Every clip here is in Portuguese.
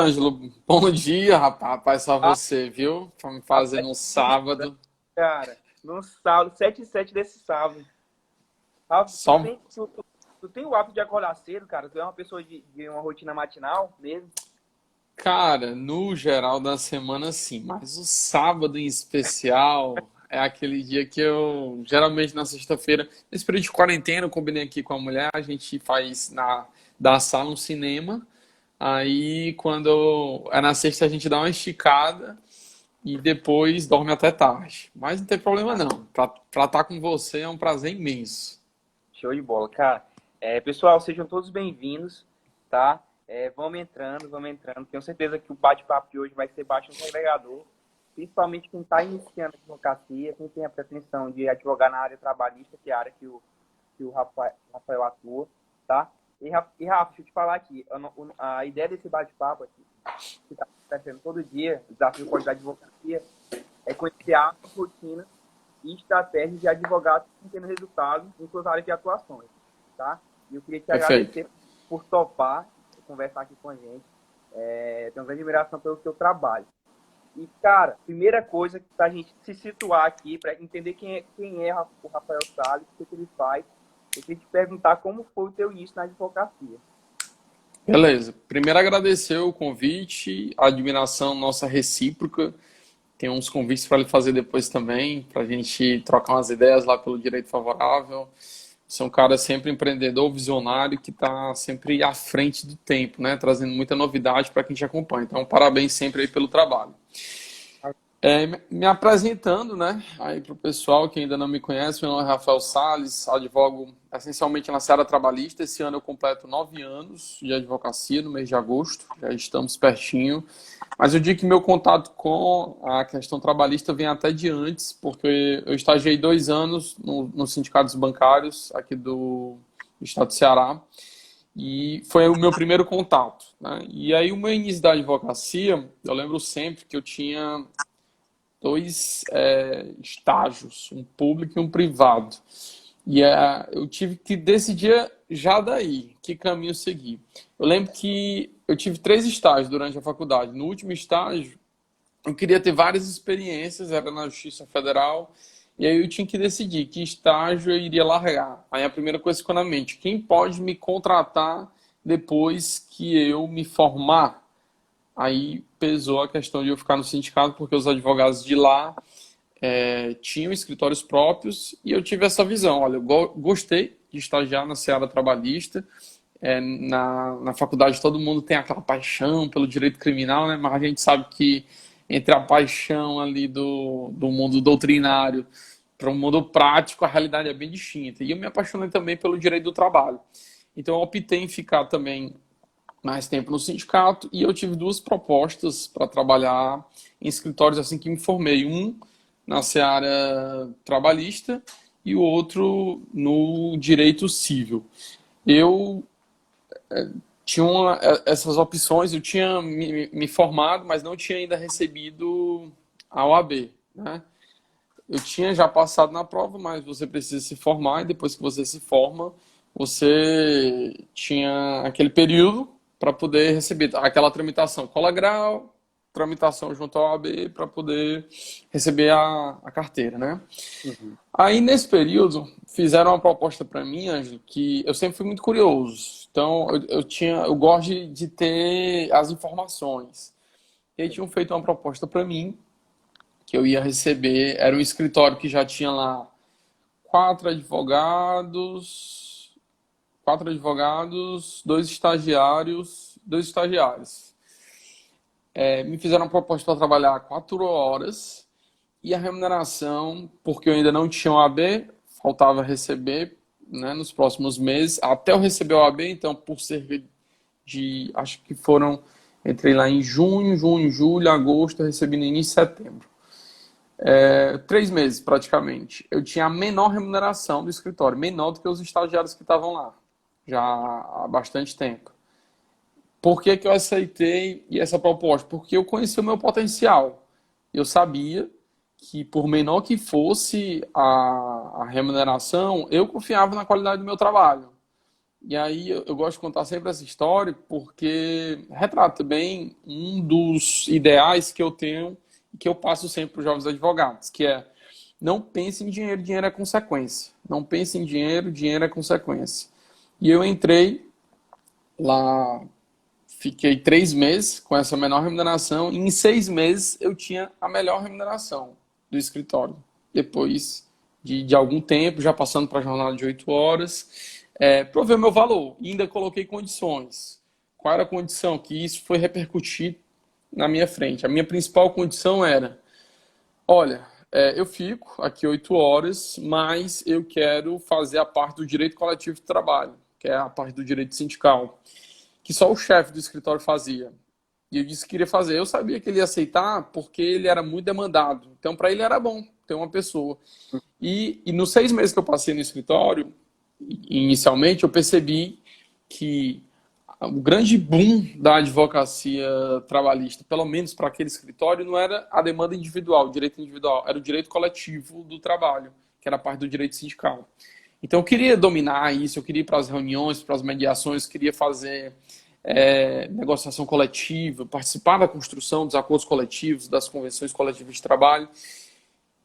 Ângelo. Bom dia, rapaz, só Ah, você, viu? Pra me fazer rapaz, no sábado. cara, no sábado, 7 e 7 desse sábado. Rafa, Só, tu tem o hábito de acordar cedo, cara? Tu é uma pessoa de uma rotina matinal mesmo? cara, no geral da semana sim, mas o sábado em especial é aquele dia que eu, geralmente na sexta-feira, nesse período de quarentena, eu combinei aqui com a mulher, a gente faz da sala um cinema. Aí quando é na sexta a gente dá uma esticada e depois dorme até tarde. Mas não tem problema Ah, não. Pra estar com você é um prazer imenso. show de bola, cara. Pessoal, sejam todos bem-vindos, tá? Vamos entrando, vamos entrando. Tenho certeza que o bate-papo de hoje vai ser bastante agregador, principalmente quem está iniciando a advocacia, quem tem a pretensão de advogar na área trabalhista, que é a área que o Rafael atua, tá? Rafa, deixa eu te falar aqui, a ideia desse bate-papo aqui, que está acontecendo todo dia, o desafio qualidade de advocacia, é conhecer a rotina e estratégias de advogados que estão tendo resultado em suas áreas de atuações, tá? E eu queria te Perfeito. agradecer por topar conversar aqui com a gente. Tenho grande admiração pelo seu trabalho. E, cara, primeira coisa para a gente se situar aqui, para entender quem é o Rafael Salles, o que ele faz, eu queria te perguntar como foi o teu início na advocacia. Beleza. Primeiro agradecer o convite, a admiração nossa recíproca. Tem uns convites para lhe fazer depois também, para a gente trocar umas ideias lá pelo direito favorável. Você é um cara sempre empreendedor, visionário, que está sempre à frente do tempo, né? Trazendo muita novidade para quem te acompanha. Então, parabéns sempre aí pelo trabalho. Me apresentando, né, aí para o pessoal que ainda não me conhece, meu nome é Rafael Salles, advogo essencialmente na seara trabalhista. Esse ano eu completo 9 anos de advocacia, no mês de agosto, já estamos pertinho. Mas eu digo que meu contato com a questão trabalhista vem até de antes, porque eu estagiei 2 anos nos sindicatos bancários aqui do estado do Ceará, e foi o meu primeiro contato, né? E aí o meu início da advocacia, eu lembro sempre que eu tinha dois estágios, um público e um privado. E eu tive que decidir já daí que caminho seguir. Eu lembro que eu tive 3 estágios durante a faculdade. No último estágio, eu queria ter várias experiências, era na Justiça Federal, e aí eu tinha que decidir que estágio eu iria largar. Aí a primeira coisa ficou na mente: quem pode me contratar depois que eu me formar? Aí pesou a questão de eu ficar no sindicato, porque os advogados de lá tinham escritórios próprios, e eu tive essa visão. Olha, eu gostei de estagiar na seara trabalhista. Na faculdade todo mundo tem aquela paixão pelo direito criminal, né? Mas a gente sabe que entre a paixão ali do mundo doutrinário para o mundo prático, a realidade é bem distinta. E eu me apaixonei também pelo direito do trabalho. Então eu optei em ficar também mais tempo no sindicato, e eu tive 2 propostas para trabalhar em escritórios assim que me formei. Um na seara trabalhista e o outro no direito civil. Eu tinha essas opções, eu tinha me formado, mas não tinha ainda recebido a OAB, né? Eu tinha já passado na prova, mas você precisa se formar, e depois que você se forma, você tinha aquele período para poder receber aquela tramitação cola grau, tramitação junto à OAB para poder receber a carteira, né? Uhum. Aí nesse período fizeram uma proposta para mim, Ângelo, que eu sempre fui muito curioso. Então eu gosto de ter as informações. E aí tinham feito uma proposta para mim que eu ia receber, era um escritório que já tinha lá quatro advogados, quatro advogados, dois estagiários. Me fizeram uma proposta para trabalhar 4 horas, e a remuneração, porque eu ainda não tinha OAB, faltava receber, né, nos próximos meses, até eu receber o OAB. Então por cerca de, acho que foram, entrei lá em junho, julho, agosto, eu recebi no início de setembro. 3 meses praticamente. Eu tinha a menor remuneração do escritório, menor do que os estagiários que estavam lá, já há bastante tempo. Por que que eu aceitei essa proposta? Porque eu conheci o meu potencial. Eu sabia que, por menor que fosse a remuneração, eu confiava na qualidade do meu trabalho. E aí eu gosto de contar sempre essa história porque retrata bem um dos ideais que eu tenho e que eu passo sempre para os jovens advogados, que é não pense em dinheiro, dinheiro é consequência. Não pense em dinheiro, dinheiro é consequência. E eu entrei lá, fiquei 3 meses com essa menor remuneração e em 6 meses eu tinha a melhor remuneração do escritório. Depois de algum tempo, já passando para a jornada de 8 horas, provei o meu valor e ainda coloquei condições. Qual era a condição? Que isso foi repercutir na minha frente. A minha principal condição era: olha, eu fico aqui 8 horas, mas eu quero fazer a parte do direito coletivo de trabalho, que é a parte do direito sindical, que só o chefe do escritório fazia. E eu disse que queria fazer. Eu sabia que ele ia aceitar porque ele era muito demandado. Então, para ele era bom ter uma pessoa. E nos 6 meses que eu passei no escritório, inicialmente, eu percebi que o grande boom da advocacia trabalhista, pelo menos para aquele escritório, não era a demanda individual, o direito individual, era o direito coletivo do trabalho, que era a parte do direito sindical. Então eu queria dominar isso, eu queria ir para as reuniões, para as mediações, queria fazer negociação coletiva, participar da construção dos acordos coletivos, das convenções coletivas de trabalho.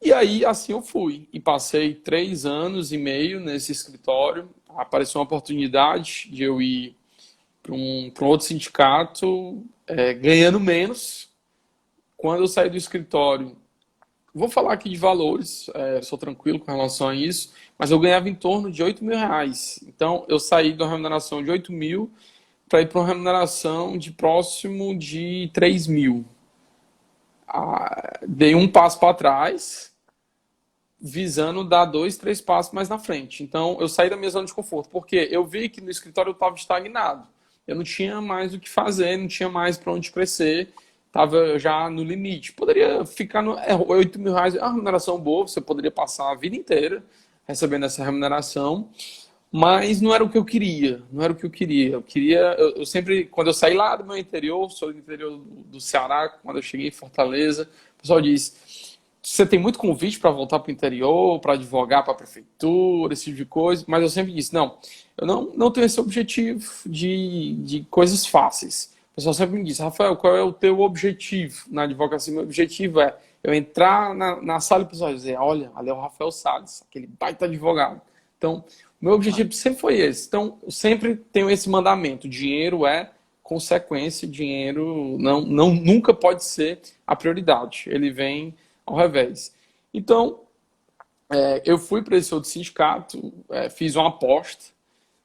E aí, assim eu fui. E passei 3 anos e meio nesse escritório. Apareceu uma oportunidade de eu ir para um outro sindicato, ganhando menos. Quando eu saí do escritório, vou falar aqui de valores, sou tranquilo com relação a isso, mas eu ganhava em torno de R$ 8.000. Então, eu saí de uma remuneração de 8.000 para ir para uma remuneração de próximo de 3.000. Dei um passo para trás, visando dar 2, 3 passos mais na frente. Então, eu saí da minha zona de conforto, porque eu vi que no escritório eu estava estagnado. Eu não tinha mais o que fazer, não tinha mais para onde crescer, estava já no limite. Poderia ficar no R$ 8.000, é uma remuneração boa, você poderia passar a vida inteira recebendo essa remuneração, mas não era o que eu queria, não era o que eu queria. Eu sempre, quando eu saí lá do meu interior, sou do interior do Ceará, quando eu cheguei em Fortaleza, o pessoal disse: você tem muito convite para voltar para o interior, para advogar para a prefeitura, esse tipo de coisa, mas eu sempre disse: não, eu não tenho esse objetivo de coisas fáceis. O pessoal sempre me disse: Rafael, qual é o teu objetivo na advocacia? Meu objetivo é eu entrar na sala e o pessoal dizer: olha, ali é o Rafael Salles, aquele baita advogado. Então, o meu objetivo sempre foi esse. Então, eu sempre tenho esse mandamento: dinheiro é consequência, dinheiro nunca pode ser a prioridade. Ele vem ao revés. Então, eu fui para esse outro sindicato, fiz uma aposta.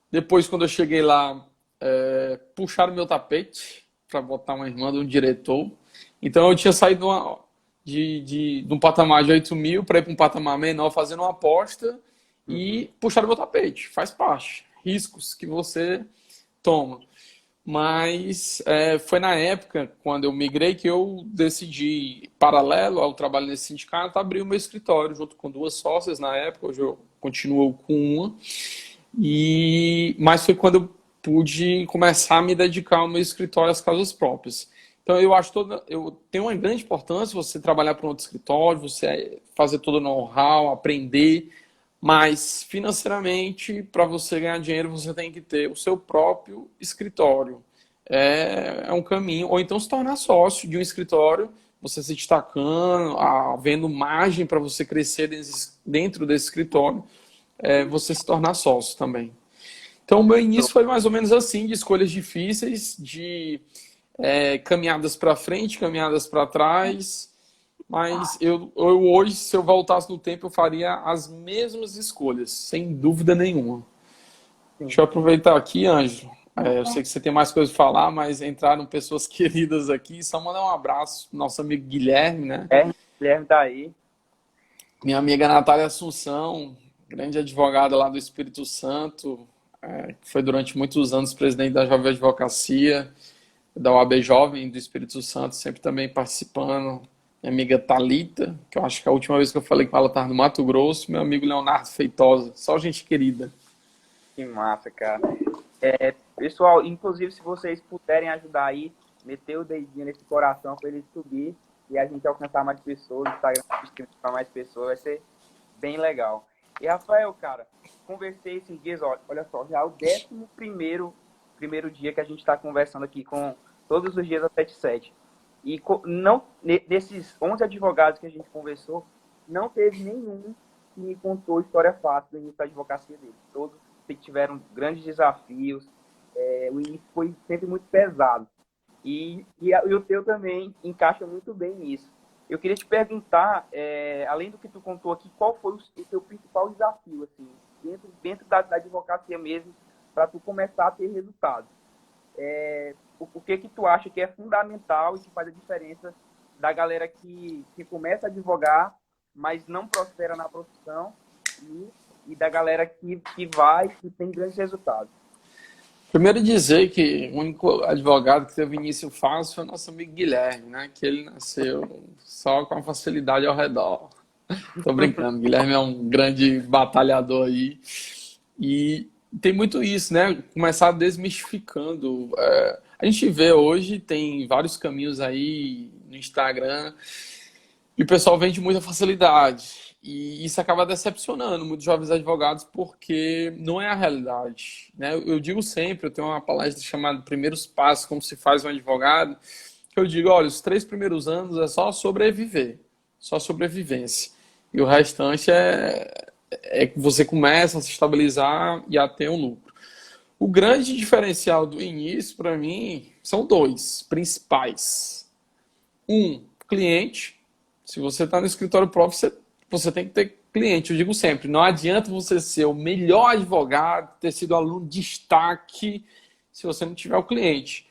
Depois, quando eu cheguei lá, puxaram meu tapete para botar uma irmã de um diretor. Então, eu tinha saído de um patamar de 8.000 para ir para um patamar menor, fazendo uma aposta, e puxaram meu tapete. Faz parte. Riscos que você toma. Mas foi na época, quando eu migrei, que eu decidi, paralelo ao trabalho nesse sindicato, abrir o meu escritório junto com 2 sócias na época. Hoje eu continuo com uma. Mas foi quando eu pude começar a me dedicar ao meu escritório, às causas próprias. Então eu tenho uma grande importância você trabalhar para um outro escritório, você fazer todo o know-how, aprender. Mas, financeiramente, para você ganhar dinheiro, você tem que ter o seu próprio escritório. É um caminho. Ou então se tornar sócio de um escritório, você se destacando, havendo margem para você crescer dentro desse escritório, você se tornar sócio também. Então, o meu início foi mais ou menos assim, de escolhas difíceis, de caminhadas para frente, caminhadas para trás. Mas eu hoje, se eu voltasse no tempo, eu faria as mesmas escolhas, sem dúvida nenhuma. Sim. Deixa eu aproveitar aqui, Ângelo. Eu sei que você tem mais coisas para falar, mas entraram pessoas queridas aqui. Só mandar um abraço pro nosso amigo Guilherme, né? Guilherme tá aí. Minha amiga Natália Assunção, grande advogada lá do Espírito Santo, que foi durante muitos anos presidente da Jovem Advocacia, da OAB Jovem do Espírito Santo, sempre também participando. Minha amiga Thalita, que eu acho que a última vez que eu falei com ela estava no Mato Grosso. Meu amigo Leonardo Feitosa, só gente querida. Que massa, cara. Pessoal, inclusive, se vocês puderem ajudar aí, meter o dedinho nesse coração para ele subir e a gente alcançar mais pessoas, o Instagram para mais pessoas, vai ser bem legal. E, Rafael, cara, conversei esses dias, olha só, já é o 11º dia que a gente está conversando aqui com todos os dias às 7h07. E não, nesses 11 advogados que a gente conversou, não teve nenhum que me contou história fácil do início da advocacia dele. Todos tiveram grandes desafios, o início foi sempre muito pesado. E o teu também encaixa muito bem nisso. Eu queria te perguntar, além do que tu contou aqui, qual foi o teu principal desafio, assim, dentro da advocacia mesmo, para tu começar a ter resultados? O que tu acha que é fundamental e que faz a diferença da galera que começa a advogar, mas não prospera na profissão, e da galera que tem grandes resultados? Primeiro dizer que o único advogado que teve início fácil foi o nosso amigo Guilherme, né? Que ele nasceu só com a facilidade ao redor. Tô brincando, Guilherme é um grande batalhador aí. E tem muito isso, né? Começar desmistificando. A gente vê hoje, tem vários caminhos aí no Instagram, e o pessoal vende muita facilidade. E isso acaba decepcionando muitos jovens advogados porque não é a realidade, né? Eu digo sempre, eu tenho uma palestra chamada Primeiros Passos, como se faz um advogado, que eu digo, olha, os 3 primeiros anos é só sobreviver, só sobrevivência. E o restante é que você começa a se estabilizar e a ter um lucro. O grande diferencial do início, para mim, são 2 principais. Cliente. Se você está no escritório próprio, você tem que ter cliente. Eu digo sempre, não adianta você ser o melhor advogado, ter sido aluno de destaque, se você não tiver o cliente.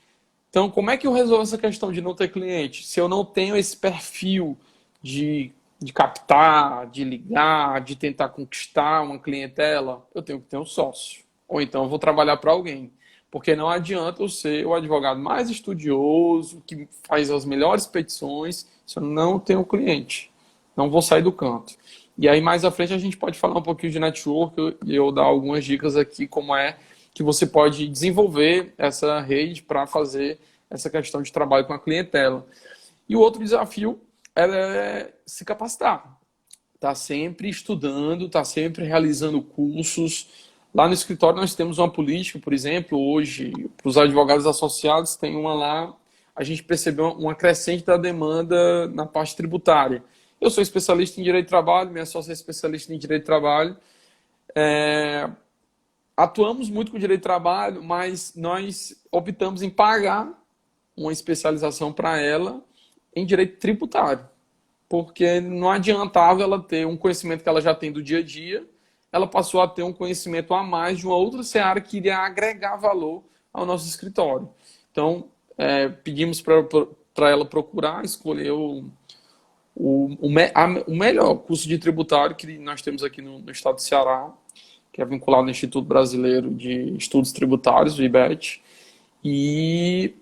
Então, como é que eu resolvo essa questão de não ter cliente? Se eu não tenho esse perfil de captar, de ligar, de tentar conquistar uma clientela, eu tenho que ter um sócio. Ou então eu vou trabalhar para alguém. Porque não adianta eu ser o advogado mais estudioso, que faz as melhores petições, se eu não tenho cliente. Não vou sair do canto. E aí, mais à frente, a gente pode falar um pouquinho de network e eu dar algumas dicas aqui, como é que você pode desenvolver essa rede para fazer essa questão de trabalho com a clientela. E o outro desafio é se capacitar. Tá sempre estudando, tá sempre realizando cursos. Lá no escritório nós temos uma política, por exemplo, hoje, para os advogados associados, tem uma lá, a gente percebeu uma crescente da demanda na parte tributária. Eu sou especialista em direito de trabalho, minha sócia é especialista em direito de trabalho. Atuamos muito com direito de trabalho, mas nós optamos em pagar uma especialização para ela em direito tributário. Porque não adiantava ela ter um conhecimento que ela já tem do dia a dia, ela passou a ter um conhecimento a mais de uma outra seara que iria agregar valor ao nosso escritório. Então, pedimos para ela procurar, escolher o melhor curso de tributário que nós temos aqui no estado do Ceará, que é vinculado ao Instituto Brasileiro de Estudos Tributários, o IBET, e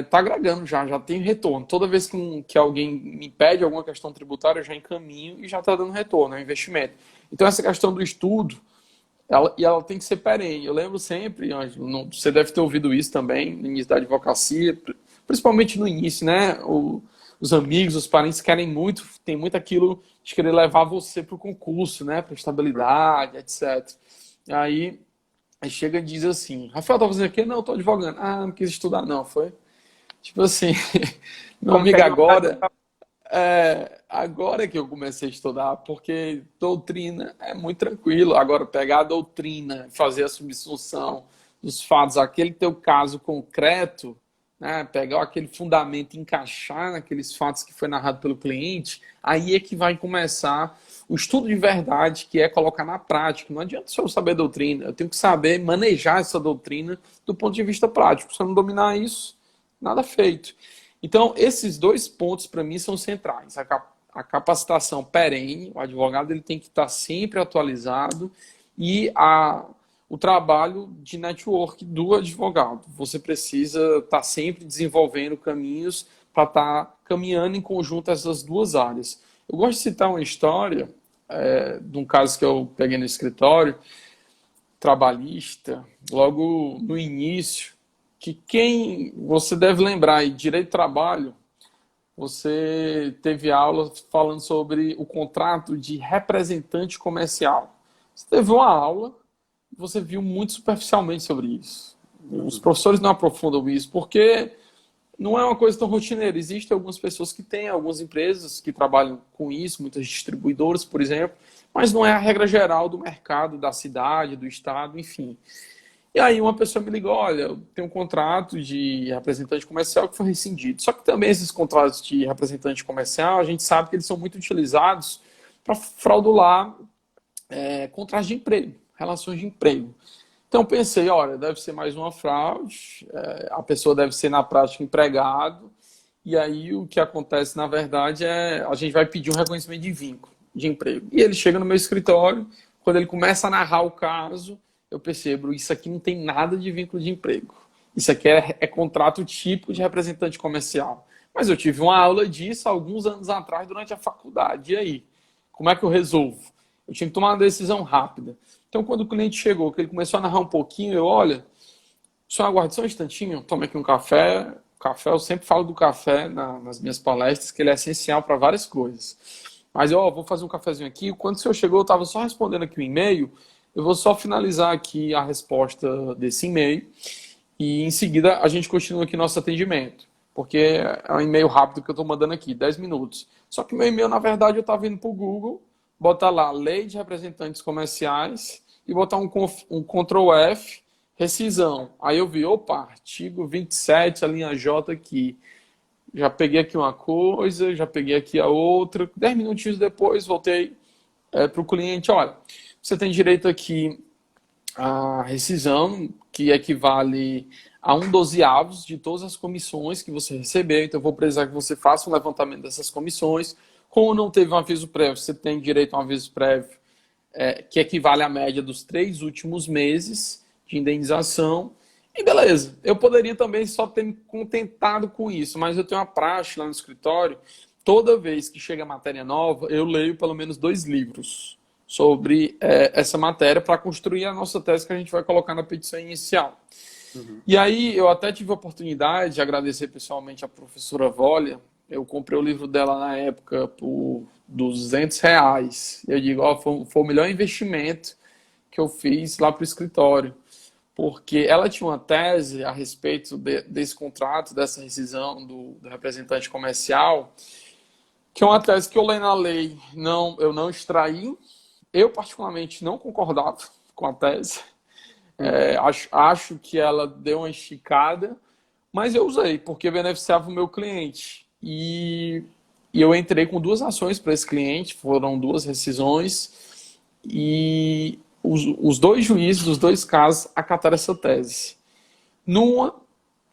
está agregando já tem retorno. Toda vez que alguém me pede alguma questão tributária, eu já encaminho e já está dando retorno, é um investimento. Então, essa questão do estudo, ela tem que ser perene. Eu lembro sempre, Ângelo, você deve ter ouvido isso também no início da advocacia, principalmente no início, né? Os amigos, os parentes querem muito, tem muito aquilo de querer levar você para o concurso, né? Para estabilidade, etc. Aí chega e diz assim, Rafael, tá fazendo aqui? Não, eu tô advogando. Ah, não quis estudar não, foi? Tipo assim, meu amigo, agora que eu comecei a estudar, porque doutrina é muito tranquilo. Agora, pegar a doutrina, fazer a subsunção dos fatos, aquele teu caso concreto, né, pegar aquele fundamento e encaixar naqueles fatos que foi narrado pelo cliente, aí é que vai começar o estudo de verdade, que é colocar na prática. Não adianta só eu saber doutrina, eu tenho que saber manejar essa doutrina do ponto de vista prático. Se eu não dominar isso, nada feito. Então, esses 2 pontos, para mim, são centrais. A capacitação perene, o advogado ele tem que estar sempre atualizado, e o trabalho de network do advogado. Você precisa estar sempre desenvolvendo caminhos para estar caminhando em conjunto essas 2 áreas. Eu gosto de citar uma história de um caso que eu peguei no escritório trabalhista, logo no início, que quem você deve lembrar aí, direito do trabalho, você teve aula falando sobre o contrato de representante comercial. Você teve uma aula, você viu muito superficialmente sobre isso. Os Uhum. professores não aprofundam isso, porque não é uma coisa tão rotineira. Existem algumas pessoas que têm, algumas empresas que trabalham com isso, muitas distribuidoras, por exemplo, mas não é a regra geral do mercado, da cidade, do estado, enfim. E aí uma pessoa me ligou, olha, eu tenho um contrato de representante comercial que foi rescindido. Só que também esses contratos de representante comercial, a gente sabe que eles são muito utilizados para fraudular contratos de emprego, relações de emprego. Então pensei, olha, deve ser mais uma fraude, a pessoa deve ser na prática empregado, e aí o que acontece na verdade é a gente vai pedir um reconhecimento de vínculo de emprego. E ele chega no meu escritório, quando ele começa a narrar o caso, eu percebo, isso aqui não tem nada de vínculo de emprego. Isso aqui é contrato tipo de representante comercial. Mas eu tive uma aula disso alguns anos atrás durante a faculdade. E aí? Como é que eu resolvo? Eu tinha que tomar uma decisão rápida. Então, quando o cliente chegou, que ele começou a narrar um pouquinho, eu, olha, só aguarde só um instantinho, tome aqui um café. Café, eu sempre falo do café nas minhas palestras, que ele é essencial para várias coisas. Mas eu vou fazer um cafezinho aqui. Quando o senhor chegou, eu estava só respondendo aqui o e-mail. Eu vou só finalizar aqui a resposta desse e-mail e em seguida a gente continua aqui nosso atendimento. Porque é um e-mail rápido que eu estou mandando aqui, 10 minutos. Só que meu e-mail, na verdade, eu estava indo para o Google, botar lá Lei de Representantes Comerciais e botar um Ctrl F, rescisão. Aí eu vi, opa, artigo 27, a linha J aqui. Já peguei aqui uma coisa, já peguei aqui a outra. 10 minutinhos depois, voltei para o cliente, olha, você tem direito aqui à rescisão, que equivale a 1/12 de todas as comissões que você recebeu, então eu vou precisar que você faça um levantamento dessas comissões. Como não teve um aviso prévio, você tem direito a um aviso prévio que equivale à média dos 3 últimos meses de indenização. E beleza, eu poderia também só ter me contentado com isso, mas eu tenho uma praxe lá no escritório, toda vez que chega matéria nova, eu leio pelo menos 2 livros sobre essa matéria para construir a nossa tese que a gente vai colocar na petição inicial. Uhum. E aí eu até tive a oportunidade de agradecer pessoalmente a professora Vólia. Eu comprei o livro dela na época por R$ 200. Eu digo, foi o melhor investimento que eu fiz lá para o escritório. Porque ela tinha uma tese a respeito desse contrato, dessa rescisão do representante comercial, que é uma tese que eu leio na lei, eu não extraí. Eu, particularmente, não concordava com a tese. Uhum. Acho que ela deu uma esticada, mas eu usei, porque beneficiava o meu cliente. E eu entrei com 2 ações para esse cliente, foram 2 rescisões, e os 2 juízes dos 2 casos acataram essa tese. Numa,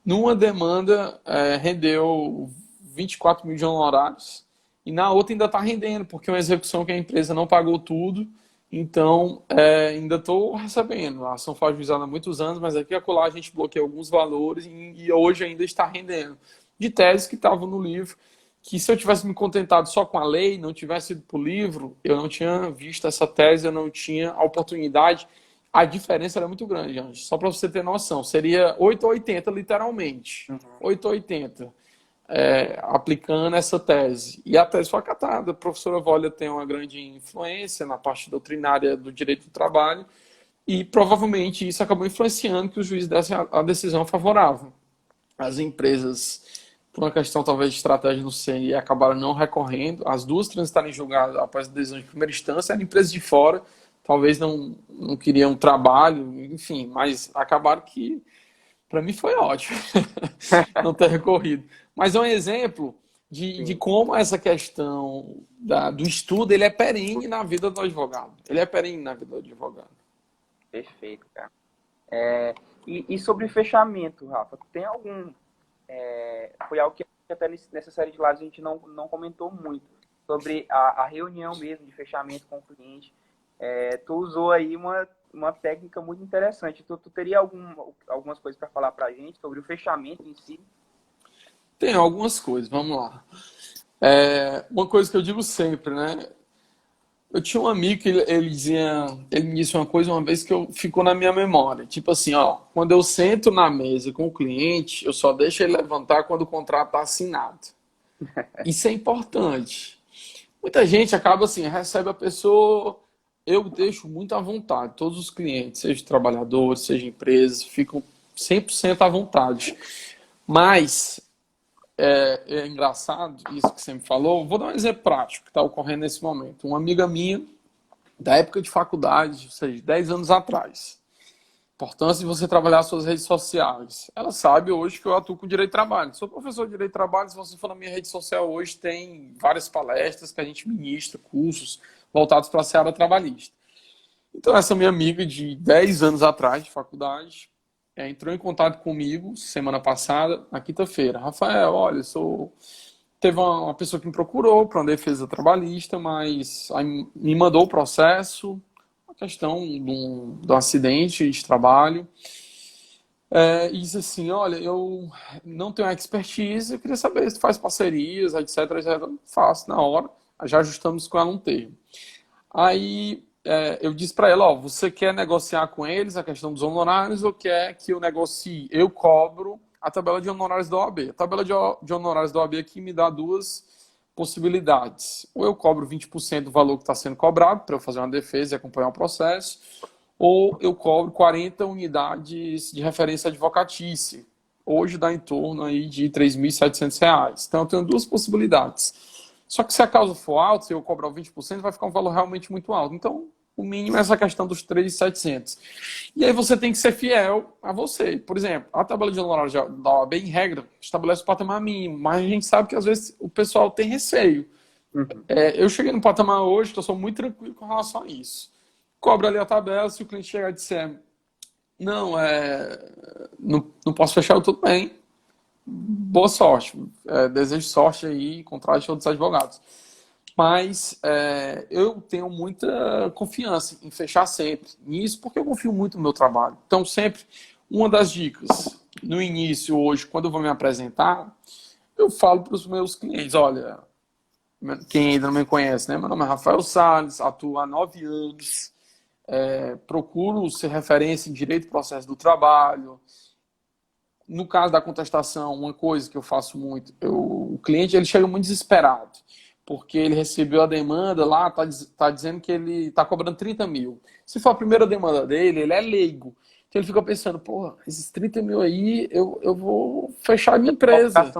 numa demanda rendeu 24 mil de honorários, e na outra ainda está rendendo, porque é uma execução que a empresa não pagou tudo, então ainda estou recebendo. A ação foi ajuizada há muitos anos, mas aqui e acolá a gente bloqueia alguns valores e hoje ainda está rendendo. De teses que estavam no livro, que se eu tivesse me contentado só com a lei, não tivesse ido para o livro, eu não tinha visto essa tese, eu não tinha a oportunidade. A diferença era muito grande, Anjo. Só para você ter noção, seria 8 ou 80, literalmente. Uhum. 8 ou 80, aplicando essa tese. E a tese foi acatada. A professora Vólia tem uma grande influência na parte doutrinária do direito do trabalho e provavelmente isso acabou influenciando que o juiz desse a decisão favorável. As empresas, por uma questão talvez de estratégia, não sei, acabaram não recorrendo. As 2 transitarem em julgado após a decisão de primeira instância, eram empresas de fora, talvez não queriam trabalho, enfim, mas acabaram que, para mim, foi ótimo não ter recorrido. Mas é um exemplo de Sim, como essa questão do estudo ele é perene na vida do advogado. Ele é perene na vida do advogado. perfeito, cara. E sobre fechamento, Rafa, tem algum. Foi algo que até nessa série de lives a gente não comentou muito. Sobre a reunião mesmo de fechamento com o cliente. Tu usou aí uma técnica muito interessante. Tu teria algumas coisas para falar para a gente sobre o fechamento em si? Tem algumas coisas, vamos lá. Uma coisa que eu digo sempre, né? Eu tinha um amigo que ele me disse uma coisa uma vez que ficou na minha memória. Tipo assim, ó, quando eu sento na mesa com o cliente, eu só deixo ele levantar quando o contrato está assinado. Isso é importante. Muita gente acaba assim, recebe a pessoa, eu deixo muito à vontade. Todos os clientes, seja trabalhadores, seja empresas, ficam 100% à vontade. Mas é engraçado isso que você me falou. Vou dar um exemplo prático que está ocorrendo nesse momento. Uma amiga minha, da época de faculdade, ou seja, 10 anos atrás. Importância de você trabalhar suas redes sociais. Ela sabe hoje que eu atuo com direito de trabalho. Sou professor de direito de trabalho. Se você for na minha rede social hoje, tem várias palestras que a gente ministra, cursos voltados para a seara trabalhista. Então, essa minha amiga de 10 anos atrás, de faculdade, entrou em contato comigo semana passada, na quinta-feira. Rafael, olha, teve uma pessoa que me procurou para uma defesa trabalhista, mas aí me mandou o processo, a questão de um acidente de trabalho. E disse assim, olha, eu não tenho expertise, eu queria saber se faz parcerias, etc, etc. Faço na hora, já ajustamos com ela um termo. Aí eu disse para ela, ó, você quer negociar com eles a questão dos honorários ou quer que eu negocie? Eu cobro a tabela de honorários da OAB. A tabela de honorários da OAB aqui me dá duas possibilidades. Ou eu cobro 20% do valor que está sendo cobrado para eu fazer uma defesa e acompanhar o processo, ou eu cobro 40 unidades de referência advocatícia. Hoje dá em torno aí de R$ 3.700. Então eu tenho duas possibilidades. Só que se a causa for alta, se eu cobrar o 20%, vai ficar um valor realmente muito alto. Então, o mínimo é essa questão dos 3.700. E aí você tem que ser fiel a você. Por exemplo, a tabela de honorários da OAB, em regra, estabelece o patamar mínimo, mas a gente sabe que às vezes o pessoal tem receio. Uhum. Eu cheguei no patamar hoje que eu sou muito tranquilo com relação a isso. Cobra ali a tabela, se o cliente chegar e disser não, não posso fechar, tudo bem. Boa sorte. Desejo sorte aí, contrate outros advogados. Mas eu tenho muita confiança em fechar sempre nisso, porque eu confio muito no meu trabalho. Então, sempre, uma das dicas, no início, hoje, quando eu vou me apresentar, eu falo para os meus clientes, olha, quem ainda não me conhece, né? Meu nome é Rafael Salles, atuo há 9 anos, procuro ser referência em direito e processo do trabalho. No caso da contestação, uma coisa que eu faço muito, o cliente ele chega muito desesperado, porque ele recebeu a demanda lá, tá dizendo que ele está cobrando 30 mil. Se for a primeira demanda dele, ele é leigo. Então ele fica pensando, porra, esses 30 mil aí, eu vou fechar a minha empresa.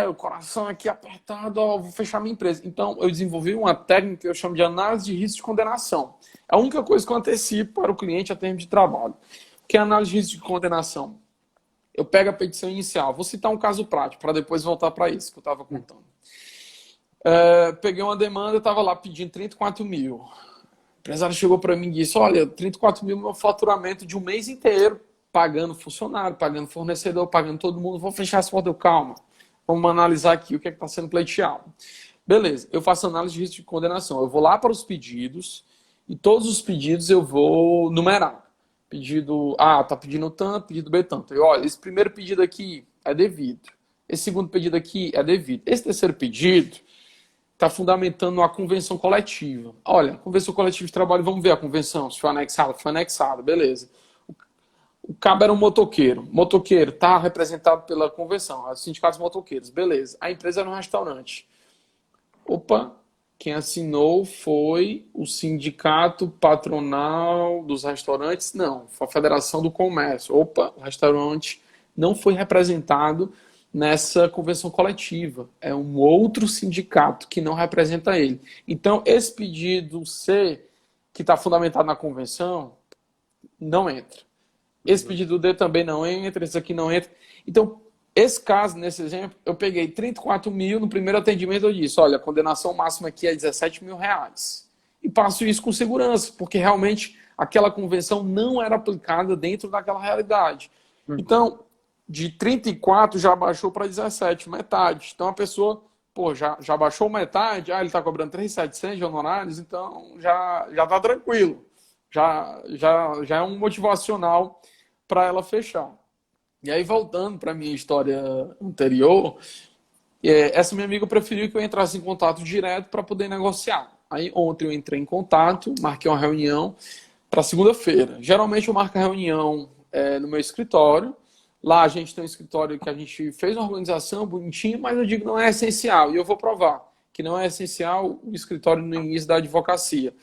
O coração aqui apertado, ó, vou fechar minha empresa. Então, eu desenvolvi uma técnica que eu chamo de análise de risco de condenação. É a única coisa que eu antecipo para o cliente a termo de trabalho. O que é análise de risco de condenação? Eu pego a petição inicial. Vou citar um caso prático, para depois voltar para isso que eu estava contando. Peguei uma demanda, estava lá pedindo 34 mil. O empresário chegou para mim e disse, olha, 34 mil é meu faturamento de um mês inteiro, pagando funcionário, pagando fornecedor, pagando todo mundo. Vou fechar essa porta, calma. Vamos analisar aqui o que é que está sendo pleiteado. Beleza, eu faço análise de risco de condenação. Eu vou lá para os pedidos e todos os pedidos eu vou numerar. Pedido A está pedindo tanto, pedido B tanto. Eu, olha, esse primeiro pedido aqui é devido. Esse segundo pedido aqui é devido. Esse terceiro pedido está fundamentando a convenção coletiva. Olha, convenção coletiva de trabalho, vamos ver a convenção, se foi anexada, beleza. O cabo era um motoqueiro. Motoqueiro está representado pela convenção, os sindicatos motoqueiros, beleza. A empresa era um restaurante. Opa, quem assinou foi o sindicato patronal dos restaurantes? Não, foi a Federação do Comércio. Opa, o restaurante não foi representado nessa convenção coletiva. É um outro sindicato que não representa ele. Então, esse pedido C, que está fundamentado na convenção, não entra. Esse pedido D também não entra, esse aqui não entra. Então, esse caso, nesse exemplo, eu peguei 34 mil no primeiro atendimento, eu disse, olha, a condenação máxima aqui é 17 mil reais. E passo isso com segurança, porque realmente aquela convenção não era aplicada dentro daquela realidade. Então, de 34 já baixou para 17, metade. Então a pessoa, pô, já baixou metade, ele está cobrando 3.700 de honorários, então já está tranquilo. Já é um motivacional para ela fechar. E aí, voltando para a minha história anterior, essa minha amiga preferiu que eu entrasse em contato direto para poder negociar. Aí ontem eu entrei em contato, marquei uma reunião para segunda-feira. Geralmente eu marco a reunião no meu escritório, Lá a gente tem um escritório que a gente fez uma organização bonitinho, mas eu digo não é essencial. E eu vou provar que não é essencial o escritório no início da advocacia.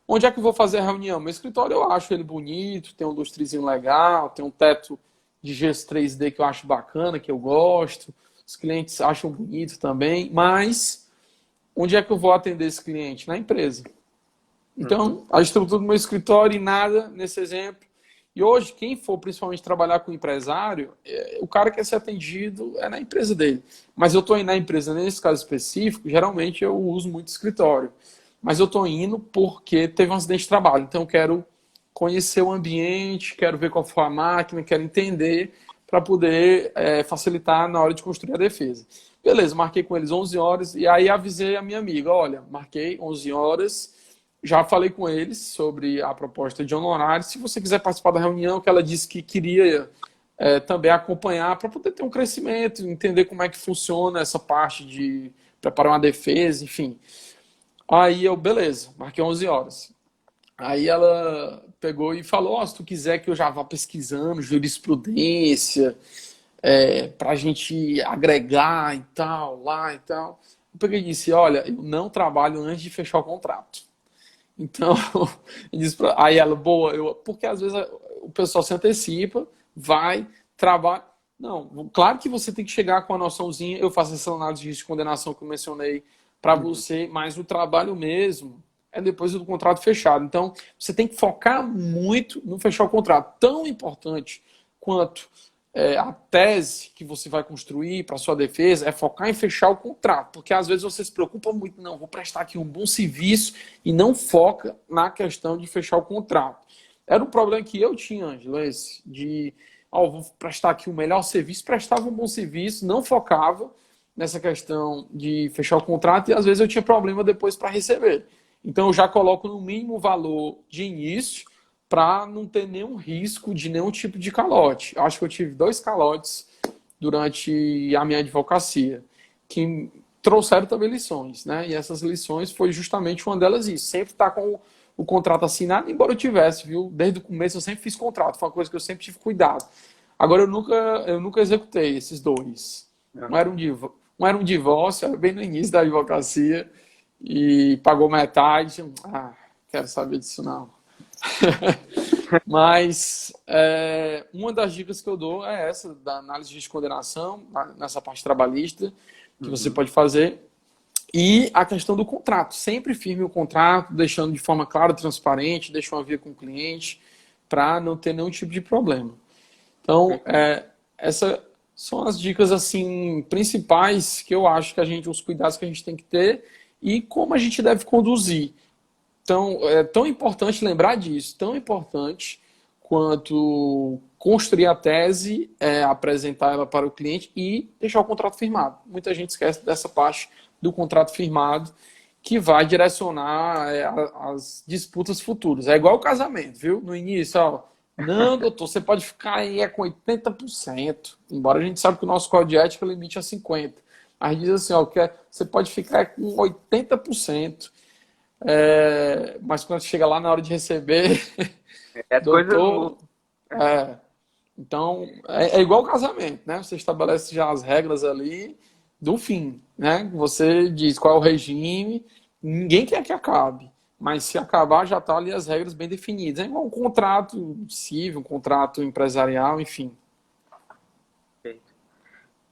Onde é que eu vou fazer a reunião? Meu escritório eu acho ele bonito, tem um lustrizinho legal, tem um teto de gesso 3D que eu acho bacana, que eu gosto. Os clientes acham bonito também, mas onde é que eu vou atender esse cliente? Na empresa. Então, a estrutura do meu escritório e nada nesse exemplo. E hoje, quem for principalmente trabalhar com empresário, o cara quer ser atendido é na empresa dele. Mas eu estou indo na empresa, nesse caso específico, geralmente eu uso muito escritório. Mas eu estou indo porque teve um acidente de trabalho. Então, eu quero conhecer o ambiente, quero ver qual foi a máquina, quero entender para poder facilitar na hora de construir a defesa. Beleza, marquei com eles 11 horas e aí avisei a minha amiga, olha, marquei 11 horas, já falei com eles sobre a proposta de honorário. Se você quiser participar da reunião, que ela disse que queria também acompanhar para poder ter um crescimento, entender como é que funciona essa parte de preparar uma defesa, enfim. Aí eu, beleza, marquei 11 horas. Aí ela pegou e falou, se tu quiser que eu já vá pesquisando jurisprudência, para a gente agregar e tal, lá e tal. Eu peguei e disse, olha, eu não trabalho antes de fechar o contrato. Então, aí ela, boa, porque às vezes o pessoal se antecipa, vai, trabalha. Não, claro que você tem que chegar com a noçãozinha, eu faço essa análise de risco de condenação que eu mencionei para você, mas o trabalho mesmo é depois do contrato fechado. Então, você tem que focar muito no fechar o contrato. Tão importante quanto a tese que você vai construir para sua defesa é focar em fechar o contrato, porque às vezes você se preocupa muito, não, vou prestar aqui um bom serviço e não foca na questão de fechar o contrato. Era um problema que eu tinha, Ângelo, esse, de, vou prestar aqui o melhor serviço, prestava um bom serviço, não focava nessa questão de fechar o contrato e às vezes eu tinha problema depois para receber. Então eu já coloco no mínimo valor de início para não ter nenhum risco de nenhum tipo de calote. Acho que eu tive 2 calotes durante a minha advocacia, que trouxeram também lições, né? E essas lições foi justamente uma delas isso. Sempre estar com o contrato assinado, embora eu tivesse, viu? Desde o começo eu sempre fiz contrato, foi uma coisa que eu sempre tive cuidado. Agora eu nunca executei esses 2. Um era um divórcio, era bem no início da advocacia, e pagou metade. Quero saber disso não. Mas uma das dicas que eu dou é essa, da análise de risco de condenação, nessa parte trabalhista, que você pode fazer. E a questão do contrato. Sempre firme o contrato, deixando de forma clara, transparente, deixa uma via com o cliente, para não ter nenhum tipo de problema. Então, essas são as dicas assim principais que eu acho que os cuidados que a gente tem que ter e como a gente deve conduzir. Então, é tão importante lembrar disso, tão importante quanto construir a tese, apresentar ela para o cliente e deixar o contrato firmado. Muita gente esquece dessa parte do contrato firmado que vai direcionar as disputas futuras. É igual o casamento, viu? No início, não, doutor, você pode ficar aí com 80%, embora a gente saiba que o nosso código de ética limite a 50%. Mas diz assim, você pode ficar com 80%. Mas quando chega lá na hora de receber, doutor, então é igual o casamento, né? Você estabelece já as regras ali do fim, né? Você diz qual é o regime, ninguém quer que acabe, mas se acabar já está ali as regras bem definidas. É igual um contrato civil, um contrato empresarial, enfim.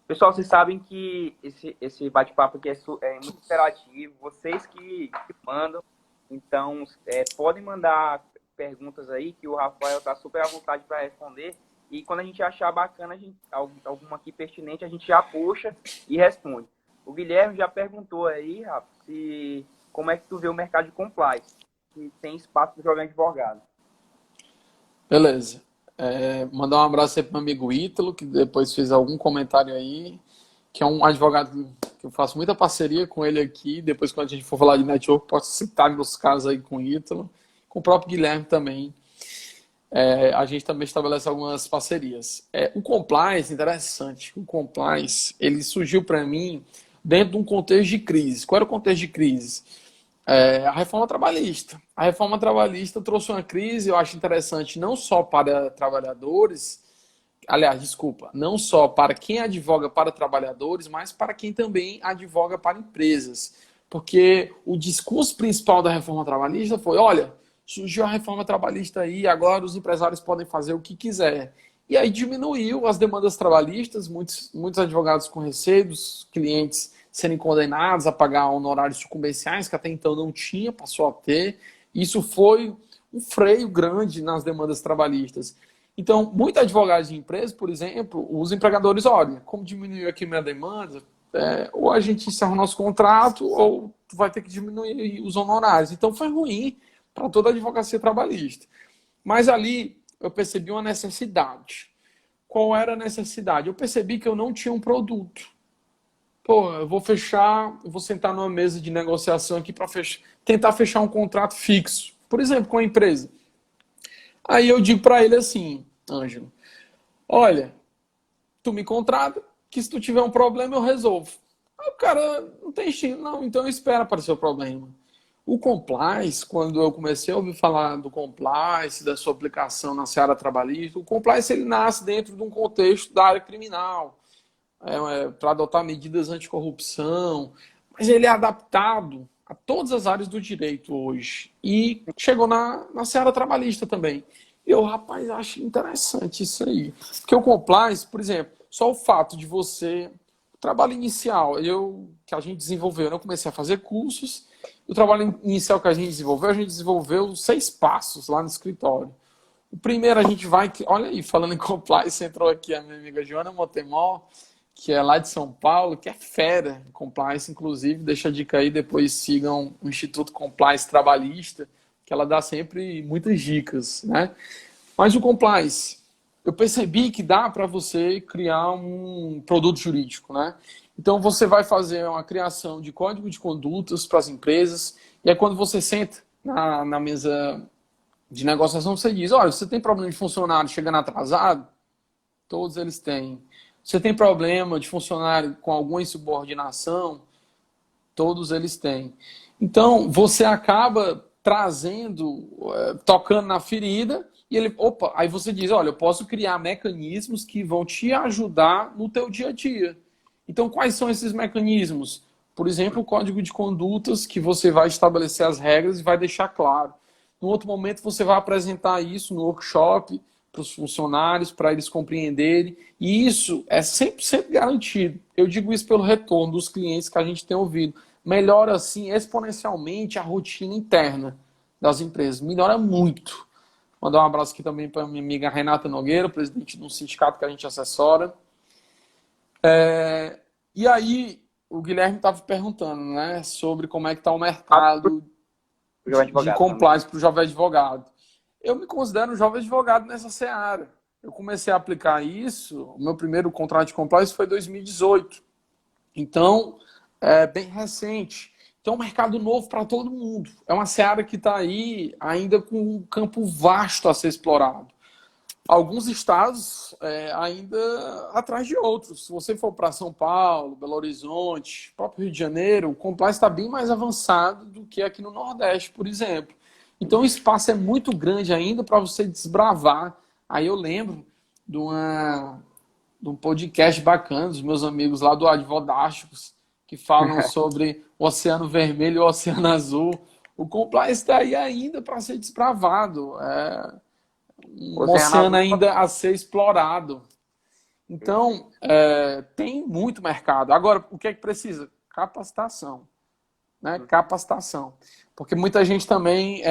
Pessoal, vocês sabem que esse bate-papo aqui é muito interativo, vocês que mandam, então podem mandar perguntas aí que o Rafael está super à vontade para responder, e quando a gente achar bacana, alguma aqui pertinente, a gente já puxa e responde. O Guilherme já perguntou aí, Rafa, como é que tu vê o mercado de compliance, se tem espaço para jogar advogado. Beleza. Mandar um abraço aí para o meu amigo Ítalo, que depois fez algum comentário aí, que é um advogado que eu faço muita parceria com ele aqui. Depois, quando a gente for falar de network, posso citar meus casos aí com o Ítalo, com o próprio Guilherme também. A gente também estabelece algumas parcerias. O compliance, interessante, o compliance, ele surgiu para mim dentro de um contexto de crise. Qual era o contexto de crise? A reforma trabalhista. A reforma trabalhista trouxe uma crise, eu acho interessante, não só para trabalhadores, aliás, desculpa, não só para quem advoga para trabalhadores, mas para quem também advoga para empresas. Porque o discurso principal da reforma trabalhista foi, olha, surgiu a reforma trabalhista aí, agora os empresários podem fazer o que quiser. E aí diminuiu as demandas trabalhistas, muitos advogados com receio dos clientes serem condenados a pagar honorários sucumbenciais, que até então não tinha, passou a ter. Isso foi um freio grande nas demandas trabalhistas. Então, muitos advogados de empresa, por exemplo, os empregadores, olha, como diminuiu aqui minha demanda, ou a gente encerra o nosso contrato, ou tu vai ter que diminuir os honorários. Então, foi ruim para toda a advocacia trabalhista. Mas ali eu percebi uma necessidade. Qual era a necessidade? Eu percebi que eu não tinha um produto. Pô, eu vou sentar numa mesa de negociação aqui para tentar fechar um contrato fixo. Por exemplo, com a empresa. Aí eu digo para ele assim, Ângelo, olha, tu me contrata, que se tu tiver um problema eu resolvo. Aí o cara não tem estilo, não, então espera aparecer o problema. O compliance, quando eu comecei a ouvir falar do compliance, da sua aplicação na seara trabalhista, o compliance ele nasce dentro de um contexto da área criminal, para adotar medidas anticorrupção, mas ele é adaptado a todas as áreas do direito hoje. E chegou na seara trabalhista também. Eu, rapaz, acho interessante isso aí. Porque o compliance, por exemplo, só o fato de você... O trabalho inicial que a gente desenvolveu, eu comecei a fazer cursos. O trabalho inicial que a gente desenvolveu 6 passos lá no escritório. O primeiro a gente vai... Olha aí, falando em compliance, entrou aqui a minha amiga Joana Montemor, que é lá de São Paulo, que é fera em compliance, inclusive. Deixa a dica aí, depois sigam o Instituto Compliance Trabalhista, que ela dá sempre muitas dicas, né? Mas o compliance, eu percebi que dá para você criar um produto jurídico, né? Então você vai fazer uma criação de código de condutas para as empresas, e aí quando você senta na mesa de negociação, você diz, olha, você tem problema de funcionário chegando atrasado? Todos eles têm. Você tem problema de funcionário com alguma insubordinação? Todos eles têm. Então, você acaba trazendo, tocando na ferida, e ele, opa, aí você diz, olha, eu posso criar mecanismos que vão te ajudar no teu dia a dia. Então, quais são esses mecanismos? Por exemplo, o código de condutas, que você vai estabelecer as regras e vai deixar claro. No outro momento, você vai apresentar isso no workshop para os funcionários, para eles compreenderem. E isso é 100% garantido. Eu digo isso pelo retorno dos clientes que a gente tem ouvido. Melhora, assim, exponencialmente a rotina interna das empresas. Melhora muito. Mandar um abraço aqui também para minha amiga Renata Nogueira, presidente de um sindicato que a gente assessora. E aí, o Guilherme estava perguntando, né, sobre como é que está o mercado de compliance para o jovem advogado. Eu me considero um jovem advogado nessa seara. Eu comecei a aplicar isso, o meu primeiro contrato de compliance foi em 2018. Então, é bem recente. Então, é um mercado novo para todo mundo. É uma seara que está aí ainda com um campo vasto a ser explorado. Alguns estados ainda atrás de outros. Se você for para São Paulo, Belo Horizonte, próprio Rio de Janeiro, o compliance está bem mais avançado do que aqui no Nordeste, por exemplo. Então o espaço é muito grande ainda para você desbravar. Aí eu lembro de um podcast bacana dos meus amigos lá do Advodásticos, que falam sobre o Oceano Vermelho e o Oceano Azul. O compliance está aí ainda para ser desbravado. Um oceano ainda a ser explorado. Então, tem muito mercado. Agora, o que é que precisa? Capacitação. Né? Capacitação. Porque muita gente também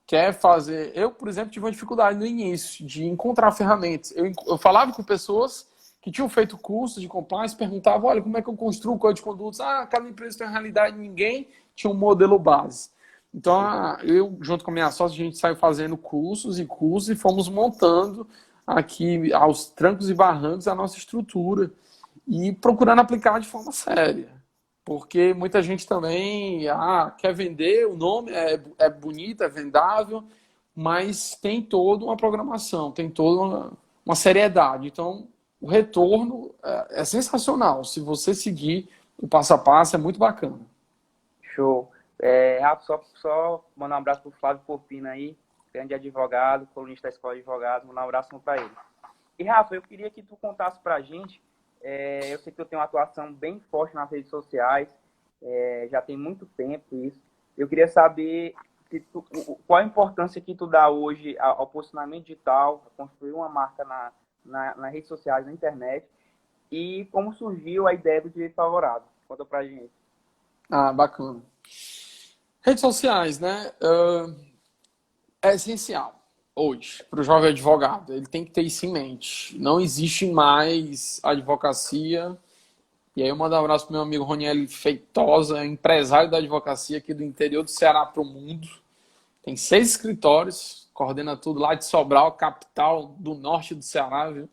quer fazer... Eu, por exemplo, tive uma dificuldade no início de encontrar ferramentas. Eu falava com pessoas que tinham feito curso de compliance, perguntavam, olha, como é que eu construo o código de condutas? Cada empresa tem uma realidade, ninguém tinha um modelo base. Então, eu, junto com a minha sócia, a gente saiu fazendo cursos e fomos montando aqui, aos trancos e barrancos, a nossa estrutura e procurando aplicar de forma séria. Porque muita gente também quer vender, o nome é bonito, é vendável, mas tem toda uma programação, tem toda uma seriedade. Então, o retorno é sensacional. Se você seguir o passo a passo, é muito bacana. Show. Rafa, só mandar um abraço pro Flávio Porpina aí, grande advogado, colunista da Escola de Advogados, mandar um abraço para ele. E, Rafa, eu queria que tu contasse pra gente, eu sei que tu tem uma atuação bem forte nas redes sociais, já tem muito tempo isso. Eu queria saber qual a importância que tu dá hoje ao posicionamento digital, a construir uma marca nas redes sociais, na internet, e como surgiu a ideia do direito favorável. Conta pra gente. Ah, bacana. Redes sociais, né? É essencial hoje para o jovem advogado. Ele tem que ter isso em mente. Não existe mais advocacia. E aí eu mando um abraço para meu amigo Roniel Feitosa, empresário da advocacia aqui do interior do Ceará para o mundo. Tem 6 escritórios, coordena tudo lá de Sobral, capital do norte do Ceará, viu?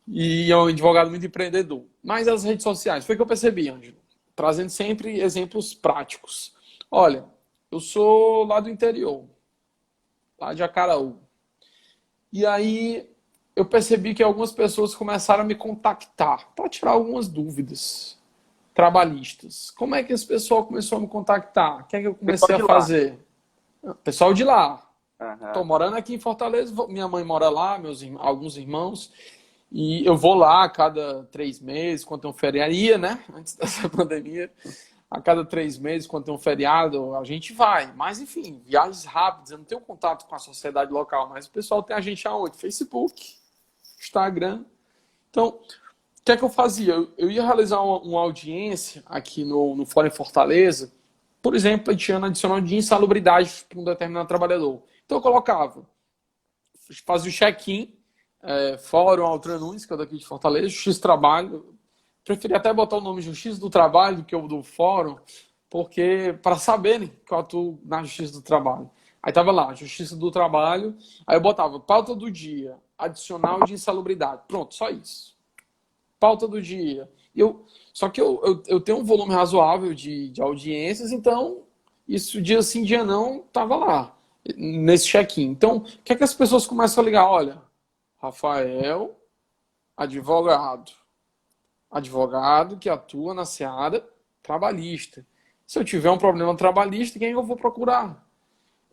E é um advogado muito empreendedor. Mas as redes sociais, foi o que eu percebi, Ângelo. Trazendo sempre exemplos práticos. Olha, eu sou lá do interior, lá de Acaraú. E aí eu percebi que algumas pessoas começaram a me contactar para tirar algumas dúvidas trabalhistas. Como é que esse pessoal começou a me contactar? O que é que eu comecei Pessoal a de lá. fazer? Pessoal de lá. Estou Aham. morando aqui em Fortaleza, minha mãe mora lá, alguns irmãos, e eu vou lá a cada 3 meses, quando tem um feriado, ia, né? Antes dessa pandemia, a cada 3 meses, quando tem um feriado, a gente vai. Mas, enfim, viagens rápidas, eu não tenho contato com a sociedade local, mas o pessoal tem a gente aonde? Facebook, Instagram. Então, o que é que eu fazia? Eu ia realizar uma audiência aqui no Fórum em Fortaleza, por exemplo, pleiteando adicional de insalubridade para um determinado trabalhador. Então eu colocava, fazia o check-in, Fórum Altran Nunes, que é daqui de Fortaleza, Justiça do Trabalho. Preferi até botar o nome Justiça do Trabalho do que o do Fórum, porque para saberem que eu atuo na Justiça do Trabalho. Aí tava lá, Justiça do Trabalho, aí eu botava pauta do dia, adicional de insalubridade. Pronto, só isso. Pauta do dia. Só que eu tenho um volume razoável de audiências, então isso dia sim, dia não, tava lá, nesse check-in. Então, o que é que as pessoas começam a ligar? Olha, Rafael, advogado. Advogado que atua na seara trabalhista. Se eu tiver um problema trabalhista, quem eu vou procurar?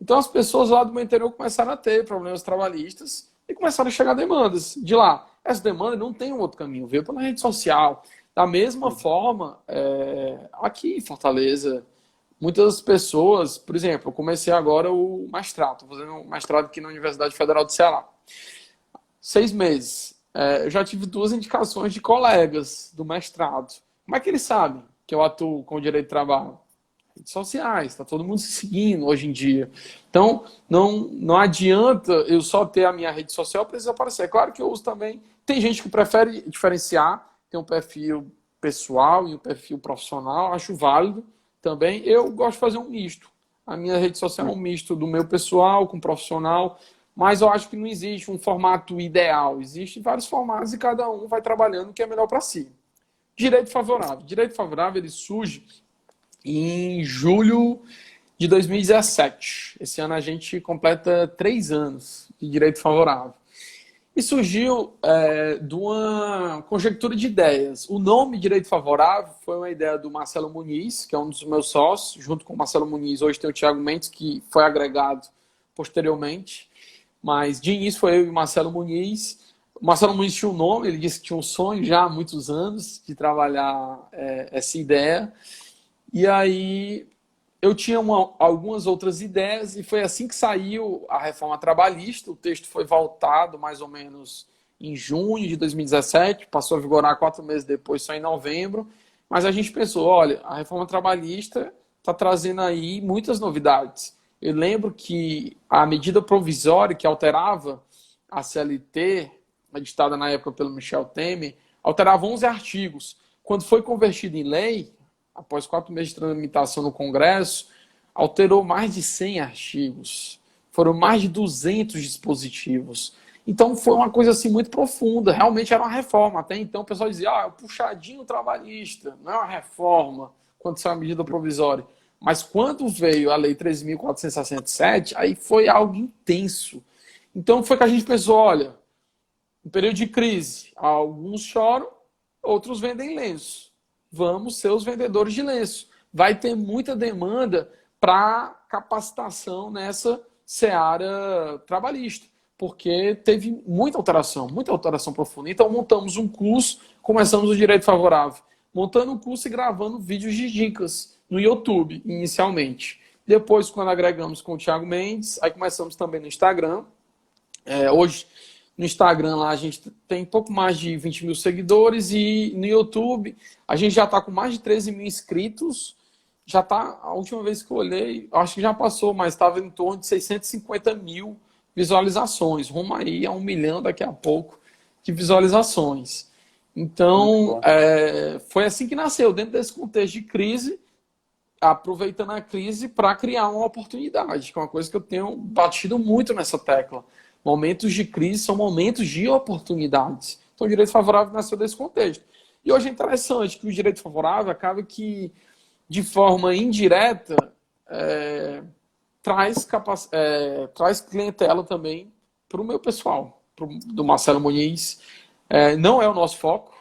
Então as pessoas lá do meu interior começaram a ter problemas trabalhistas e começaram a chegar demandas de lá. Essa demanda não tem um outro caminho, veio pela rede social. Da mesma forma, aqui em Fortaleza, muitas pessoas, por exemplo, eu comecei agora o mestrado, estou fazendo um mestrado aqui na Universidade Federal do Ceará. 6 meses. Eu já tive 2 indicações de colegas do mestrado. Como é que eles sabem que eu atuo com o direito de trabalho? Redes sociais, está todo mundo se seguindo hoje em dia. Então, não adianta eu só ter a minha rede social, precisa aparecer. É claro que eu uso também. Tem gente que prefere diferenciar, tem um perfil pessoal e um perfil profissional, acho válido também. Eu gosto de fazer um misto. A minha rede social é um misto do meu pessoal com profissional, mas eu acho que não existe um formato ideal. Existem vários formatos e cada um vai trabalhando o que é melhor para si. Direito favorável. Direito favorável ele surge em julho de 2017. Esse ano a gente completa 3 anos de direito favorável. E surgiu de uma conjectura de ideias. O nome Direito Favorável foi uma ideia do Marcelo Muniz, que é um dos meus sócios. Junto com o Marcelo Muniz, hoje tem o Thiago Mendes, que foi agregado posteriormente. Mas de início foi eu e o Marcelo Muniz. O Marcelo Muniz tinha um nome, ele disse que tinha um sonho já há muitos anos de trabalhar essa ideia. E aí eu tinha algumas outras ideias e foi assim que saiu a reforma trabalhista. O texto foi voltado mais ou menos em junho de 2017, passou a vigorar 4 meses depois, só em novembro. Mas a gente pensou, olha, a reforma trabalhista está trazendo aí muitas novidades. Eu lembro que a medida provisória que alterava a CLT, editada na época pelo Michel Temer, alterava 11 artigos. Quando foi convertido em lei, após 4 meses de tramitação no Congresso, alterou mais de 100 artigos. Foram mais de 200 dispositivos. Então foi uma coisa assim muito profunda. Realmente era uma reforma. Até então o pessoal dizia, é o puxadinho trabalhista, não é uma reforma, quando saiu a medida provisória. Mas quando veio a Lei 13.467, aí foi algo intenso. Então foi que a gente pensou, olha, em período de crise, alguns choram, outros vendem lenço. Vamos ser os vendedores de lenço. Vai ter muita demanda para capacitação nessa seara trabalhista. porque teve muita alteração profunda. Então, montamos um curso, começamos o Direito Favorável, montando um curso e gravando vídeos de dicas no YouTube, inicialmente. Depois, quando agregamos com o Thiago Mendes, aí começamos também no Instagram. Hoje, no Instagram, lá a gente tem pouco mais de 20 mil seguidores e no YouTube a gente já está com mais de 13 mil inscritos. Já está, a última vez que eu olhei, acho que já passou, mas estava em torno de 650 mil visualizações. Rumo aí a 1 milhão daqui a pouco de visualizações. Então, foi assim que nasceu, dentro desse contexto de crise, aproveitando a crise para criar uma oportunidade, que é uma coisa que eu tenho batido muito nessa tecla. Momentos de crise são momentos de oportunidades. Então, o direito favorável nasceu desse contexto. E hoje é interessante que o direito favorável acaba que, de forma indireta, traz clientela também para o meu pessoal, do Marcelo Muniz. Não é o nosso foco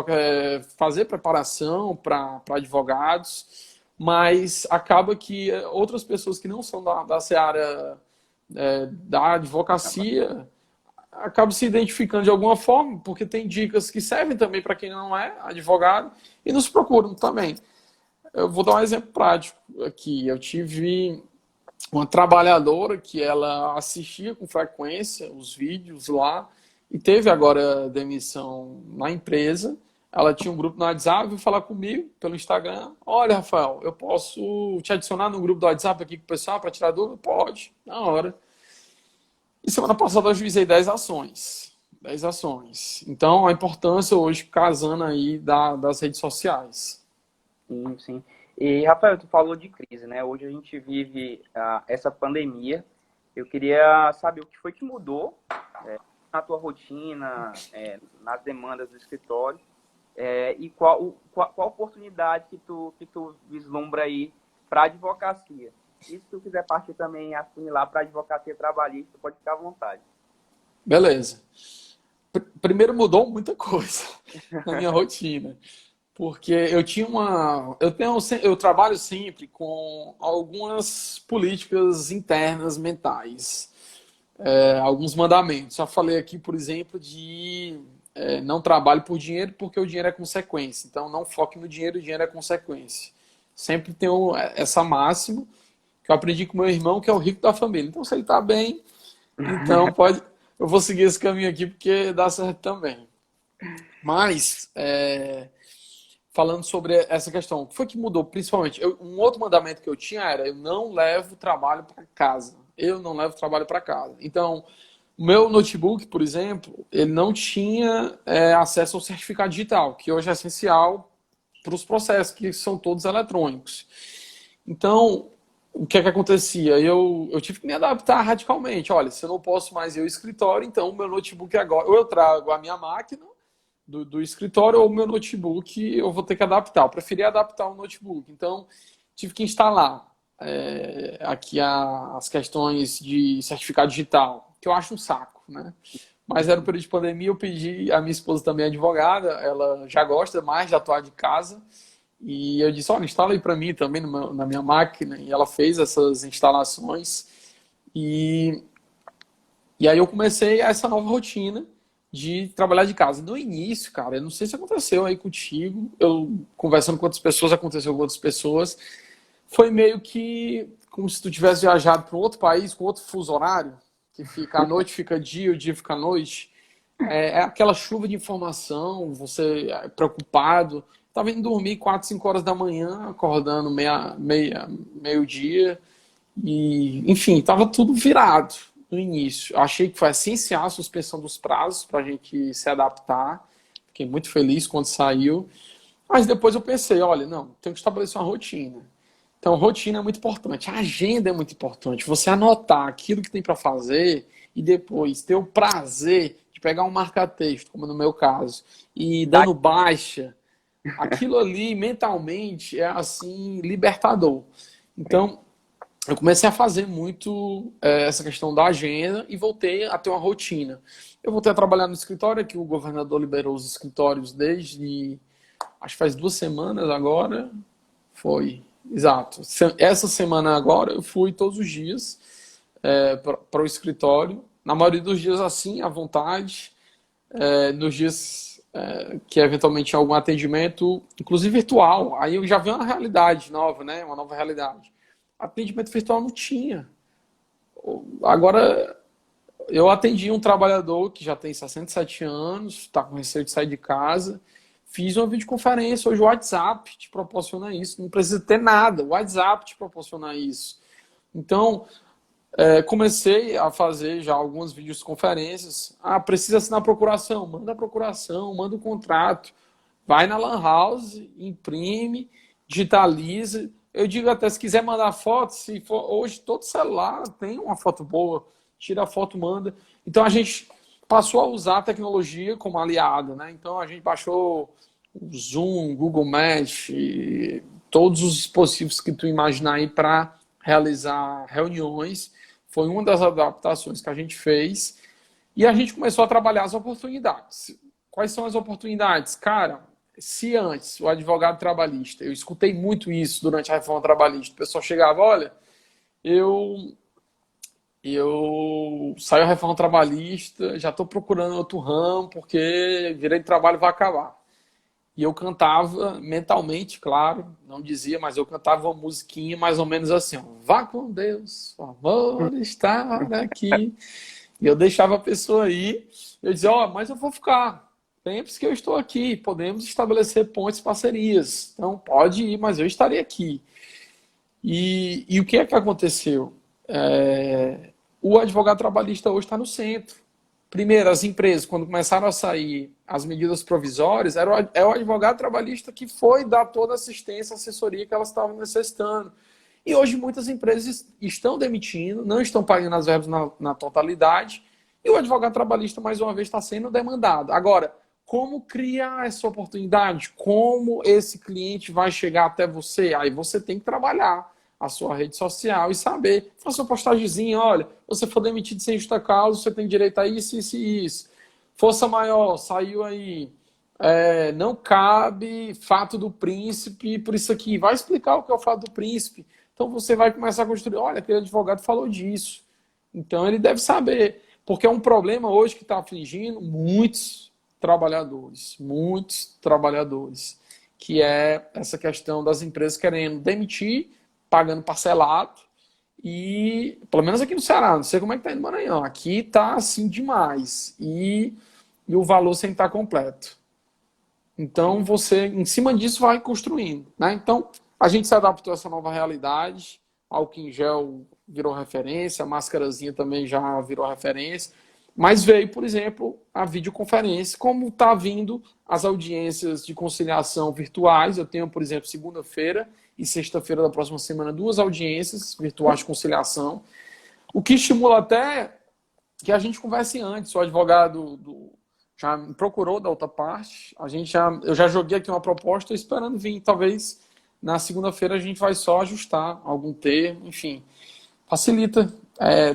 é fazer preparação para advogados, mas acaba que outras pessoas que não são da seara da advocacia acabam se identificando de alguma forma, porque tem dicas que servem também para quem não é advogado e nos procuram também. Eu vou dar um exemplo prático aqui. Eu tive uma trabalhadora que ela assistia com frequência os vídeos lá e teve agora demissão na empresa. Ela tinha um grupo no WhatsApp, veio falar comigo pelo Instagram. Olha, Rafael, eu posso te adicionar no grupo do WhatsApp aqui com o pessoal para tirar dúvida? Pode, na hora. E semana passada eu juizei 10 ações. 10 ações. Então, a importância hoje, casando aí, das redes sociais. Sim, sim. E, Rafael, tu falou de crise, né? Hoje a gente vive essa pandemia. Eu queria saber o que foi que mudou na tua rotina, nas demandas do escritório, e qual oportunidade que tu vislumbra aí para a advocacia. E se tu quiser partir também assimilar para a advocacia trabalhista, pode ficar à vontade. Beleza. Primeiro mudou muita coisa na minha rotina. Porque eu trabalho sempre com algumas políticas internas mentais, alguns mandamentos. Já falei aqui, por exemplo, de não trabalho por dinheiro porque o dinheiro é consequência. Então, não foque no dinheiro, o dinheiro é consequência. Sempre tenho essa máxima que eu aprendi com meu irmão, que é o rico da família. Então, se ele está bem, então eu vou seguir esse caminho aqui porque dá certo também. Mas, falando sobre essa questão, o que foi que mudou? Principalmente, um outro mandamento que eu tinha era: eu não levo trabalho para casa. Eu não levo trabalho para casa. Então, o meu notebook, por exemplo, ele não tinha acesso ao certificado digital, que hoje é essencial para os processos, que são todos eletrônicos. Então, o que é que acontecia? Eu tive que me adaptar radicalmente. Olha, se eu não posso mais ir ao escritório, então o meu notebook agora, ou eu trago a minha máquina do escritório ou o meu notebook, eu vou ter que adaptar. Eu preferi adaptar o notebook. Então, tive que instalar aqui as questões de certificado digital, que eu acho um saco, né? Mas era um período de pandemia, eu pedi, a minha esposa também é advogada, ela já gosta mais de atuar de casa, e eu disse: olha, instala aí para mim também na minha máquina, e ela fez essas instalações, e aí eu comecei essa nova rotina de trabalhar de casa. No início, cara, eu não sei se aconteceu aí contigo, eu conversando com outras pessoas, aconteceu com outras pessoas, foi meio que como se tu tivesse viajado para um outro país com outro fuso horário, que fica a noite fica dia, o dia fica a noite. É aquela chuva de informação, você é preocupado. Estava indo dormir 4, 5 horas da manhã, acordando meio-dia. E, enfim, estava tudo virado no início. Achei que foi essencial a suspensão dos prazos para a gente se adaptar. Fiquei muito feliz quando saiu. Mas depois eu pensei: olha, não, tenho que estabelecer uma rotina. Então, rotina é muito importante. A agenda é muito importante. Você anotar aquilo que tem para fazer e depois ter o prazer de pegar um marca-texto, como no meu caso, e dando baixa, aquilo ali mentalmente é assim libertador. Então, eu comecei a fazer muito essa questão da agenda e voltei a ter uma rotina. Eu voltei a trabalhar no escritório, que o governador liberou os escritórios desde, acho que faz 2 semanas agora. Foi, exato. Essa semana agora eu fui todos os dias para o escritório na maioria dos dias assim, à vontade. Nos dias que eventualmente tinha algum atendimento, inclusive virtual, aí eu já vi uma realidade nova, né? Uma nova realidade. Atendimento virtual não tinha. Agora, eu atendi um trabalhador que já tem 67 anos, está com receio de sair de casa. Fiz uma videoconferência. Hoje o WhatsApp te proporciona isso. Não precisa ter nada. O WhatsApp te proporciona isso. Então, comecei a fazer já algumas videoconferências. Ah, precisa assinar a procuração, manda o contrato. Vai na Lan House, imprime, digitaliza. Eu digo até, se quiser mandar foto, se for, hoje todo celular tem uma foto boa, tira a foto, manda. Então a gente passou a usar a tecnologia como aliada, né? Então a gente baixou o Zoom, Google Meet, todos os dispositivos que tu imaginar aí para realizar reuniões. Foi uma das adaptações que a gente fez. E a gente começou a trabalhar as oportunidades. Quais são as oportunidades? Cara, se antes o advogado trabalhista, eu escutei muito isso durante a reforma trabalhista, o pessoal chegava, olha, eu saio a reforma trabalhista, já estou procurando outro ramo, porque direito de trabalho vai acabar. E eu cantava mentalmente, claro, não dizia, mas eu cantava uma musiquinha mais ou menos assim, ó, vá com Deus, o amor está aqui. E eu deixava a pessoa aí, eu dizia, ó, mas eu vou ficar. Lembre-se que eu estou aqui, podemos estabelecer pontes, parcerias. Então, pode ir, mas eu estarei aqui. E o que é que aconteceu? O advogado trabalhista hoje está no centro. Primeiro, as empresas, quando começaram a sair as medidas provisórias, é o advogado trabalhista que foi dar toda a assistência, assessoria que elas estavam necessitando. E hoje muitas empresas estão demitindo, não estão pagando as verbas na totalidade, e o advogado trabalhista, mais uma vez, está sendo demandado. Agora, como criar essa oportunidade? Como esse cliente vai chegar até você? Aí você tem que trabalhar a sua rede social e saber. Faça uma postagemzinha, olha, você for demitido sem justa causa, você tem direito a isso, isso e isso. Força maior, saiu aí. Não cabe fato do príncipe por isso aqui. Vai explicar o que é o fato do príncipe. Então você vai começar a construir. Olha, aquele advogado falou disso. Então ele deve saber. Porque é um problema hoje que está afligindo muitos trabalhadores, que é essa questão das empresas querendo demitir, pagando parcelado, e pelo menos aqui no Ceará, não sei como é que está aí no Maranhão, aqui está assim demais, e o valor sem estar completo. Então você, em cima disso, vai construindo, né? Então a gente se adaptou a essa nova realidade, álcool em gel virou referência, a máscarazinha também já virou referência, mas veio, por exemplo, a videoconferência, como está vindo as audiências de conciliação virtuais. Eu tenho, por exemplo, segunda-feira e sexta-feira da próxima semana, 2 audiências virtuais de conciliação, o que estimula até que a gente converse antes. O advogado já me procurou da outra parte, eu já joguei aqui uma proposta esperando vir. Talvez na segunda-feira a gente vai só ajustar algum termo, enfim. Facilita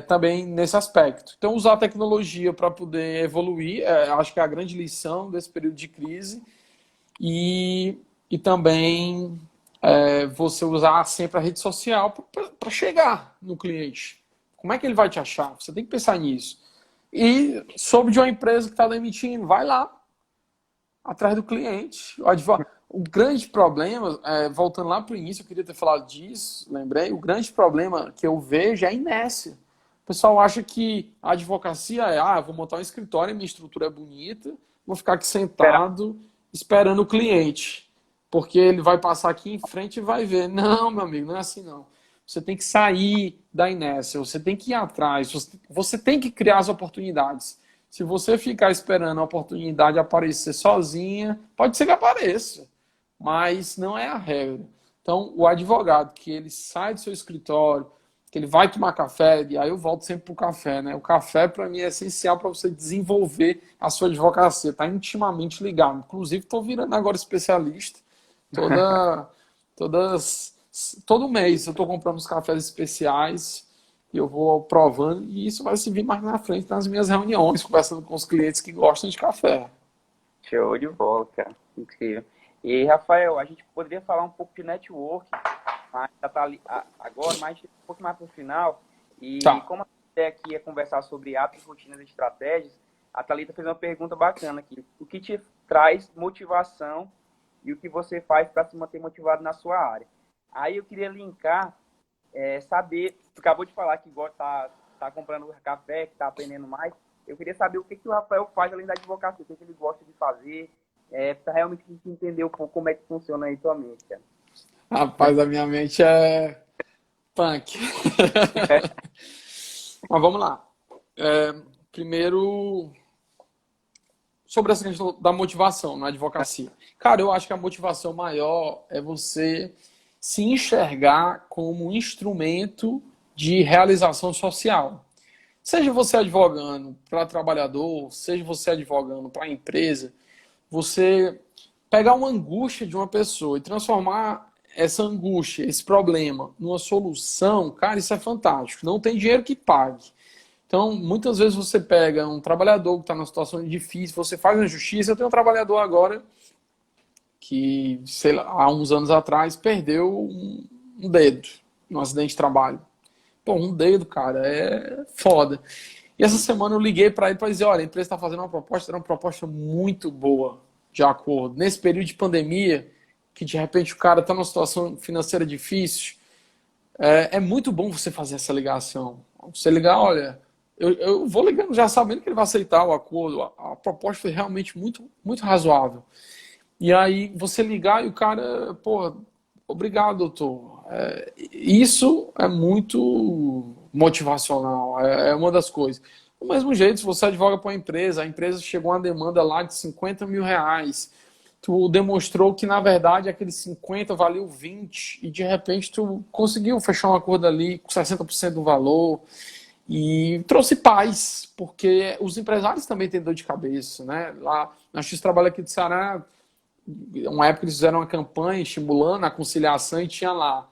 também nesse aspecto. Então, usar a tecnologia para poder evoluir, acho que é a grande lição desse período de crise. E também você usar sempre a rede social para chegar no cliente. Como é que ele vai te achar? Você tem que pensar nisso. E soube de uma empresa que está demitindo, vai lá, atrás do cliente. O grande problema, voltando lá para o início, eu queria ter falado disso, lembrei, o grande problema que eu vejo é a inércia. O pessoal acha que a advocacia vou montar um escritório, minha estrutura é bonita, vou ficar aqui sentado esperando o cliente, porque ele vai passar aqui em frente e vai ver. Não, meu amigo, não é assim não. Você tem que sair da inércia, você tem que ir atrás, você tem que criar as oportunidades. Se você ficar esperando a oportunidade aparecer sozinha, pode ser que apareça, mas não é a regra. Então, o advogado que ele sai do seu escritório, que ele vai tomar café, e aí eu volto sempre para o café, né? O café, para mim, é essencial para você desenvolver a sua advocacia, está intimamente ligado. Inclusive, estou virando agora especialista. Todas, todo mês eu estou comprando os cafés especiais e eu vou provando, e isso vai se vir mais na frente nas minhas reuniões, conversando com os clientes que gostam de café. Show de bola, cara. Incrível. E, Rafael, a gente poderia falar um pouco de network, mas já tá ali agora, mas um pouco mais para o final. E Tá. como a ideia aqui é conversar sobre hábitos, rotinas e estratégias, a Thalita fez uma pergunta bacana aqui. O que te traz motivação e o que você faz para se manter motivado na sua área? Aí eu queria linkar, saber, tu acabou de falar que tá comprando café, que está aprendendo mais. Eu queria saber o que o Rafael faz além da advocacia, o que ele gosta de fazer, para realmente entender um pouco como é que funciona aí tua mente, cara. Rapaz, a minha mente é punk. Mas vamos lá. Primeiro, sobre essa questão da motivação na advocacia. Cara, eu acho que a motivação maior é você se enxergar como um instrumento de realização social. Seja você advogando para trabalhador, seja você advogando para empresa, você pegar uma angústia de uma pessoa e transformar essa angústia, esse problema, numa solução, cara, isso é fantástico. Não tem dinheiro que pague. Então, muitas vezes você pega um trabalhador que está numa situação difícil, você faz uma justiça. Eu tenho um trabalhador agora que, sei lá, há uns anos atrás, perdeu um dedo num acidente de trabalho. Pô, um dedo, cara, é foda. E essa semana eu liguei para ele para dizer, olha, a empresa está fazendo uma proposta, era uma proposta muito boa, de acordo. Nesse período de pandemia, que de repente o cara está numa situação financeira difícil, é muito bom você fazer essa ligação. Você ligar, olha, eu vou ligando já sabendo que ele vai aceitar o acordo, a proposta foi realmente muito, muito razoável. E aí você ligar e o cara, pô, obrigado, doutor. Isso é muito motivacional, é uma das coisas. Do mesmo jeito, se você advoga para uma empresa, a empresa chegou a uma demanda lá de R$ 50 mil, tu demonstrou que, na verdade, aqueles 50 valeu 20 e, de repente, tu conseguiu fechar um acordo ali com 60% do valor e trouxe paz, porque os empresários também têm dor de cabeça, né? Lá na X Trabalho aqui de Ceará, uma época eles fizeram uma campanha estimulando a conciliação e tinha lá,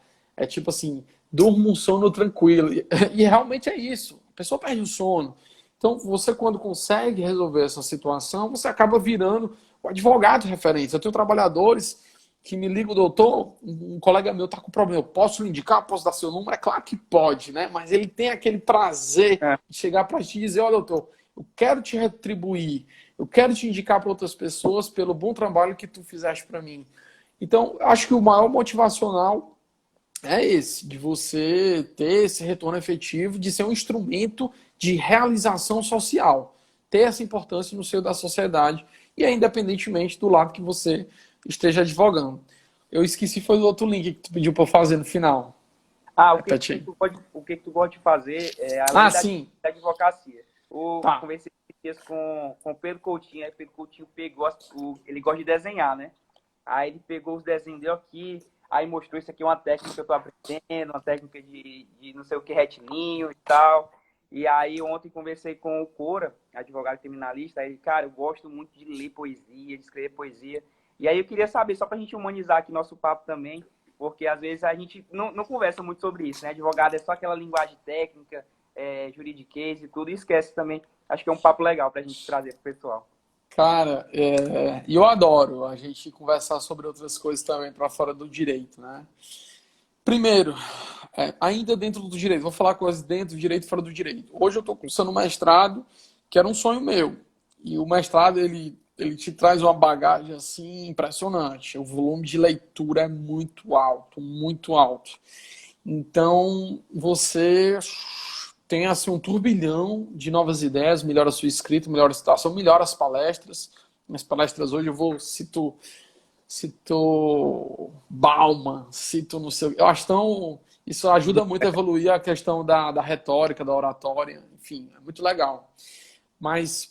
tipo assim, durma um sono tranquilo. E realmente é isso, a pessoa perde o sono. Então, você quando consegue resolver essa situação, você acaba virando o advogado de referência. Eu tenho trabalhadores que me ligam, doutor, um colega meu está com problema, eu posso lhe indicar, posso dar seu número? É claro que pode, né? Mas ele tem aquele prazer de chegar para ti e dizer, olha, doutor, eu quero te retribuir, eu quero te indicar para outras pessoas pelo bom trabalho que tu fizeste para mim. Então, acho que o maior motivacional é esse, de você ter esse retorno efetivo, de ser um instrumento de realização social, ter essa importância no seio da sociedade e independentemente do lado que você esteja advogando. Eu esqueci, foi o outro link que tu pediu para eu fazer no final. O que tu gosta de fazer além da advocacia. Conversei com o Pedro Coutinho, aí Pedro Coutinho ele gosta de desenhar, né? Aí ele pegou os desenhos dele aqui, aí mostrou isso aqui, uma técnica que eu tô aprendendo, uma técnica de não sei o que, retilíneo e tal. E aí ontem conversei com o Cora, advogado criminalista, aí, cara, eu gosto muito de ler poesia, de escrever poesia. E aí eu queria saber, só pra gente humanizar aqui nosso papo também, porque às vezes a gente não conversa muito sobre isso, né? Advogado é só aquela linguagem técnica, juridiquês e tudo, e esquece também. Acho que é um papo legal pra gente trazer pro pessoal. Cara, eu adoro a gente conversar sobre outras coisas também para fora do direito, né? Primeiro, ainda dentro do direito, vou falar coisas dentro do direito e fora do direito. Hoje eu estou cursando um mestrado, que era um sonho meu. E o mestrado, ele te traz uma bagagem assim impressionante. O volume de leitura é muito alto, muito alto. Então, você tem assim um turbilhão de novas ideias, melhora a sua escrita, melhora a situação, melhora as palestras. Minhas palestras hoje cito Bauman, cito no seu. Eu acho tão. Isso ajuda muito a evoluir a questão da retórica, da oratória, enfim, é muito legal. Mas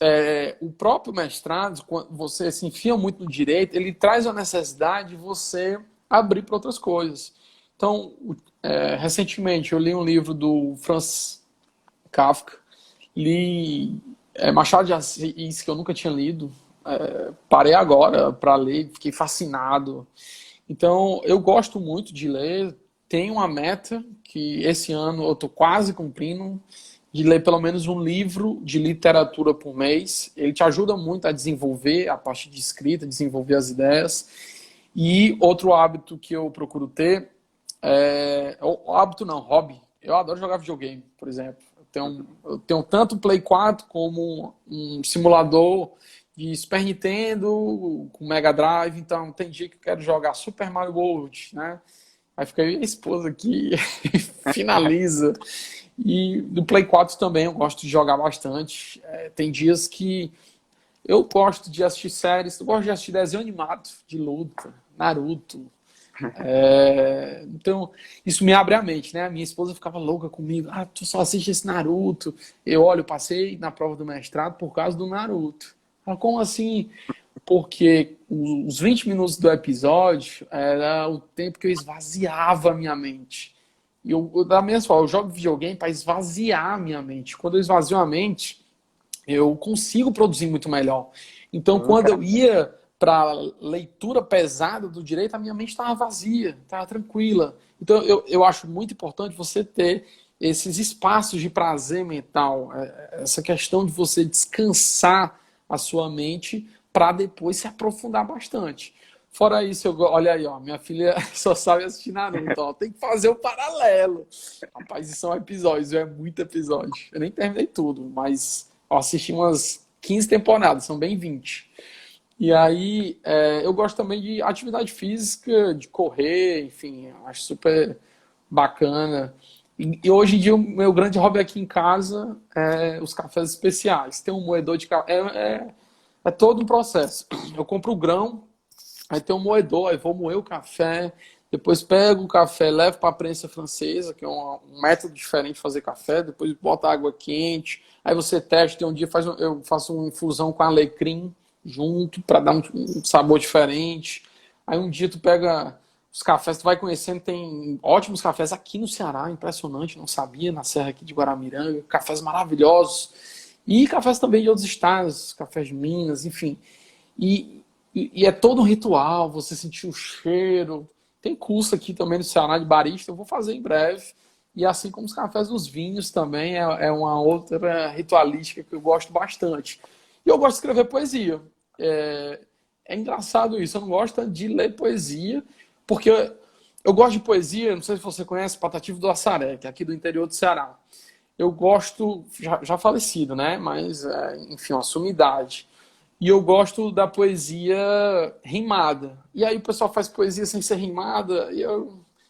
o próprio mestrado, quando você se enfia muito no direito, ele traz a necessidade de você abrir para outras coisas. Então, recentemente eu li um livro do Franz Kafka, li Machado de Assis, que eu nunca tinha lido, parei agora para ler, fiquei fascinado. Então, eu gosto muito de ler, tenho uma meta que esse ano eu estou quase cumprindo, de ler pelo menos um livro de literatura por mês. Ele te ajuda muito a desenvolver a parte de escrita, desenvolver as ideias. E outro hábito que eu procuro ter hábito não, hobby. Eu adoro jogar videogame, por exemplo. Eu Eu tenho tanto o Play 4 como um simulador de Super Nintendo com Mega Drive. Então, tem dia que eu quero jogar Super Mario World, né? Aí fica eu e a esposa aqui finaliza. E do Play 4 também eu gosto de jogar bastante. Tem dias que eu gosto de assistir séries, eu gosto de assistir desenho animado de luta, Naruto. Então, isso me abre a mente, né? A minha esposa ficava louca comigo. Ah, tu só assiste esse Naruto. Eu passei na prova do mestrado por causa do Naruto. Ela, como assim? Porque os 20 minutos do episódio era o tempo que eu esvaziava a minha mente. E da mesma forma, eu jogo videogame para esvaziar a minha mente. Quando eu esvazio a mente, eu consigo produzir muito melhor. Então, quando eu ia para leitura pesada do direito, a minha mente estava vazia, estava tranquila. Então, eu acho muito importante você ter esses espaços de prazer mental, essa questão de você descansar a sua mente para depois se aprofundar bastante. Fora isso, olha aí, ó, minha filha só sabe assistir Naruto, ó, tem que fazer o paralelo. Rapaz, isso são episódios, é muito episódio. Eu nem terminei tudo, mas ó, assisti umas 15 temporadas, são bem 20. E aí, eu gosto também de atividade física, de correr, enfim, acho super bacana. E hoje em dia, o meu grande hobby aqui em casa é os cafés especiais. Tem um moedor de café, é todo um processo. Eu compro o grão, aí tem um moedor, aí vou moer o café, depois pego o café, levo para a prensa francesa, que é um método diferente de fazer café, depois bota água quente, aí você testa, tem um dia eu faço uma infusão com alecrim junto, para dar um sabor diferente. Aí um dia tu pega os cafés, tu vai conhecendo, tem ótimos cafés aqui no Ceará, impressionante, não sabia, na serra aqui de Guaramiranga, cafés maravilhosos, e cafés também de outros estados, cafés de Minas, enfim. E é todo um ritual, você sentir o cheiro. Tem curso aqui também no Ceará de barista, eu vou fazer em breve. E assim como os cafés dos vinhos também, é uma outra ritualística que eu gosto bastante. E eu gosto de escrever poesia. É engraçado isso, eu não gosto de ler poesia, porque eu gosto de poesia, não sei se você conhece Patativa do Assaré, que é aqui do interior do Ceará. Eu gosto, já falecido, né? Mas, enfim, uma sumidade. E eu gosto da poesia rimada. E aí o pessoal faz poesia sem ser rimada, e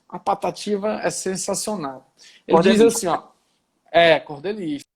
a Patativa é sensacional. Ele diz Cordelista. assim, ó, cordelista.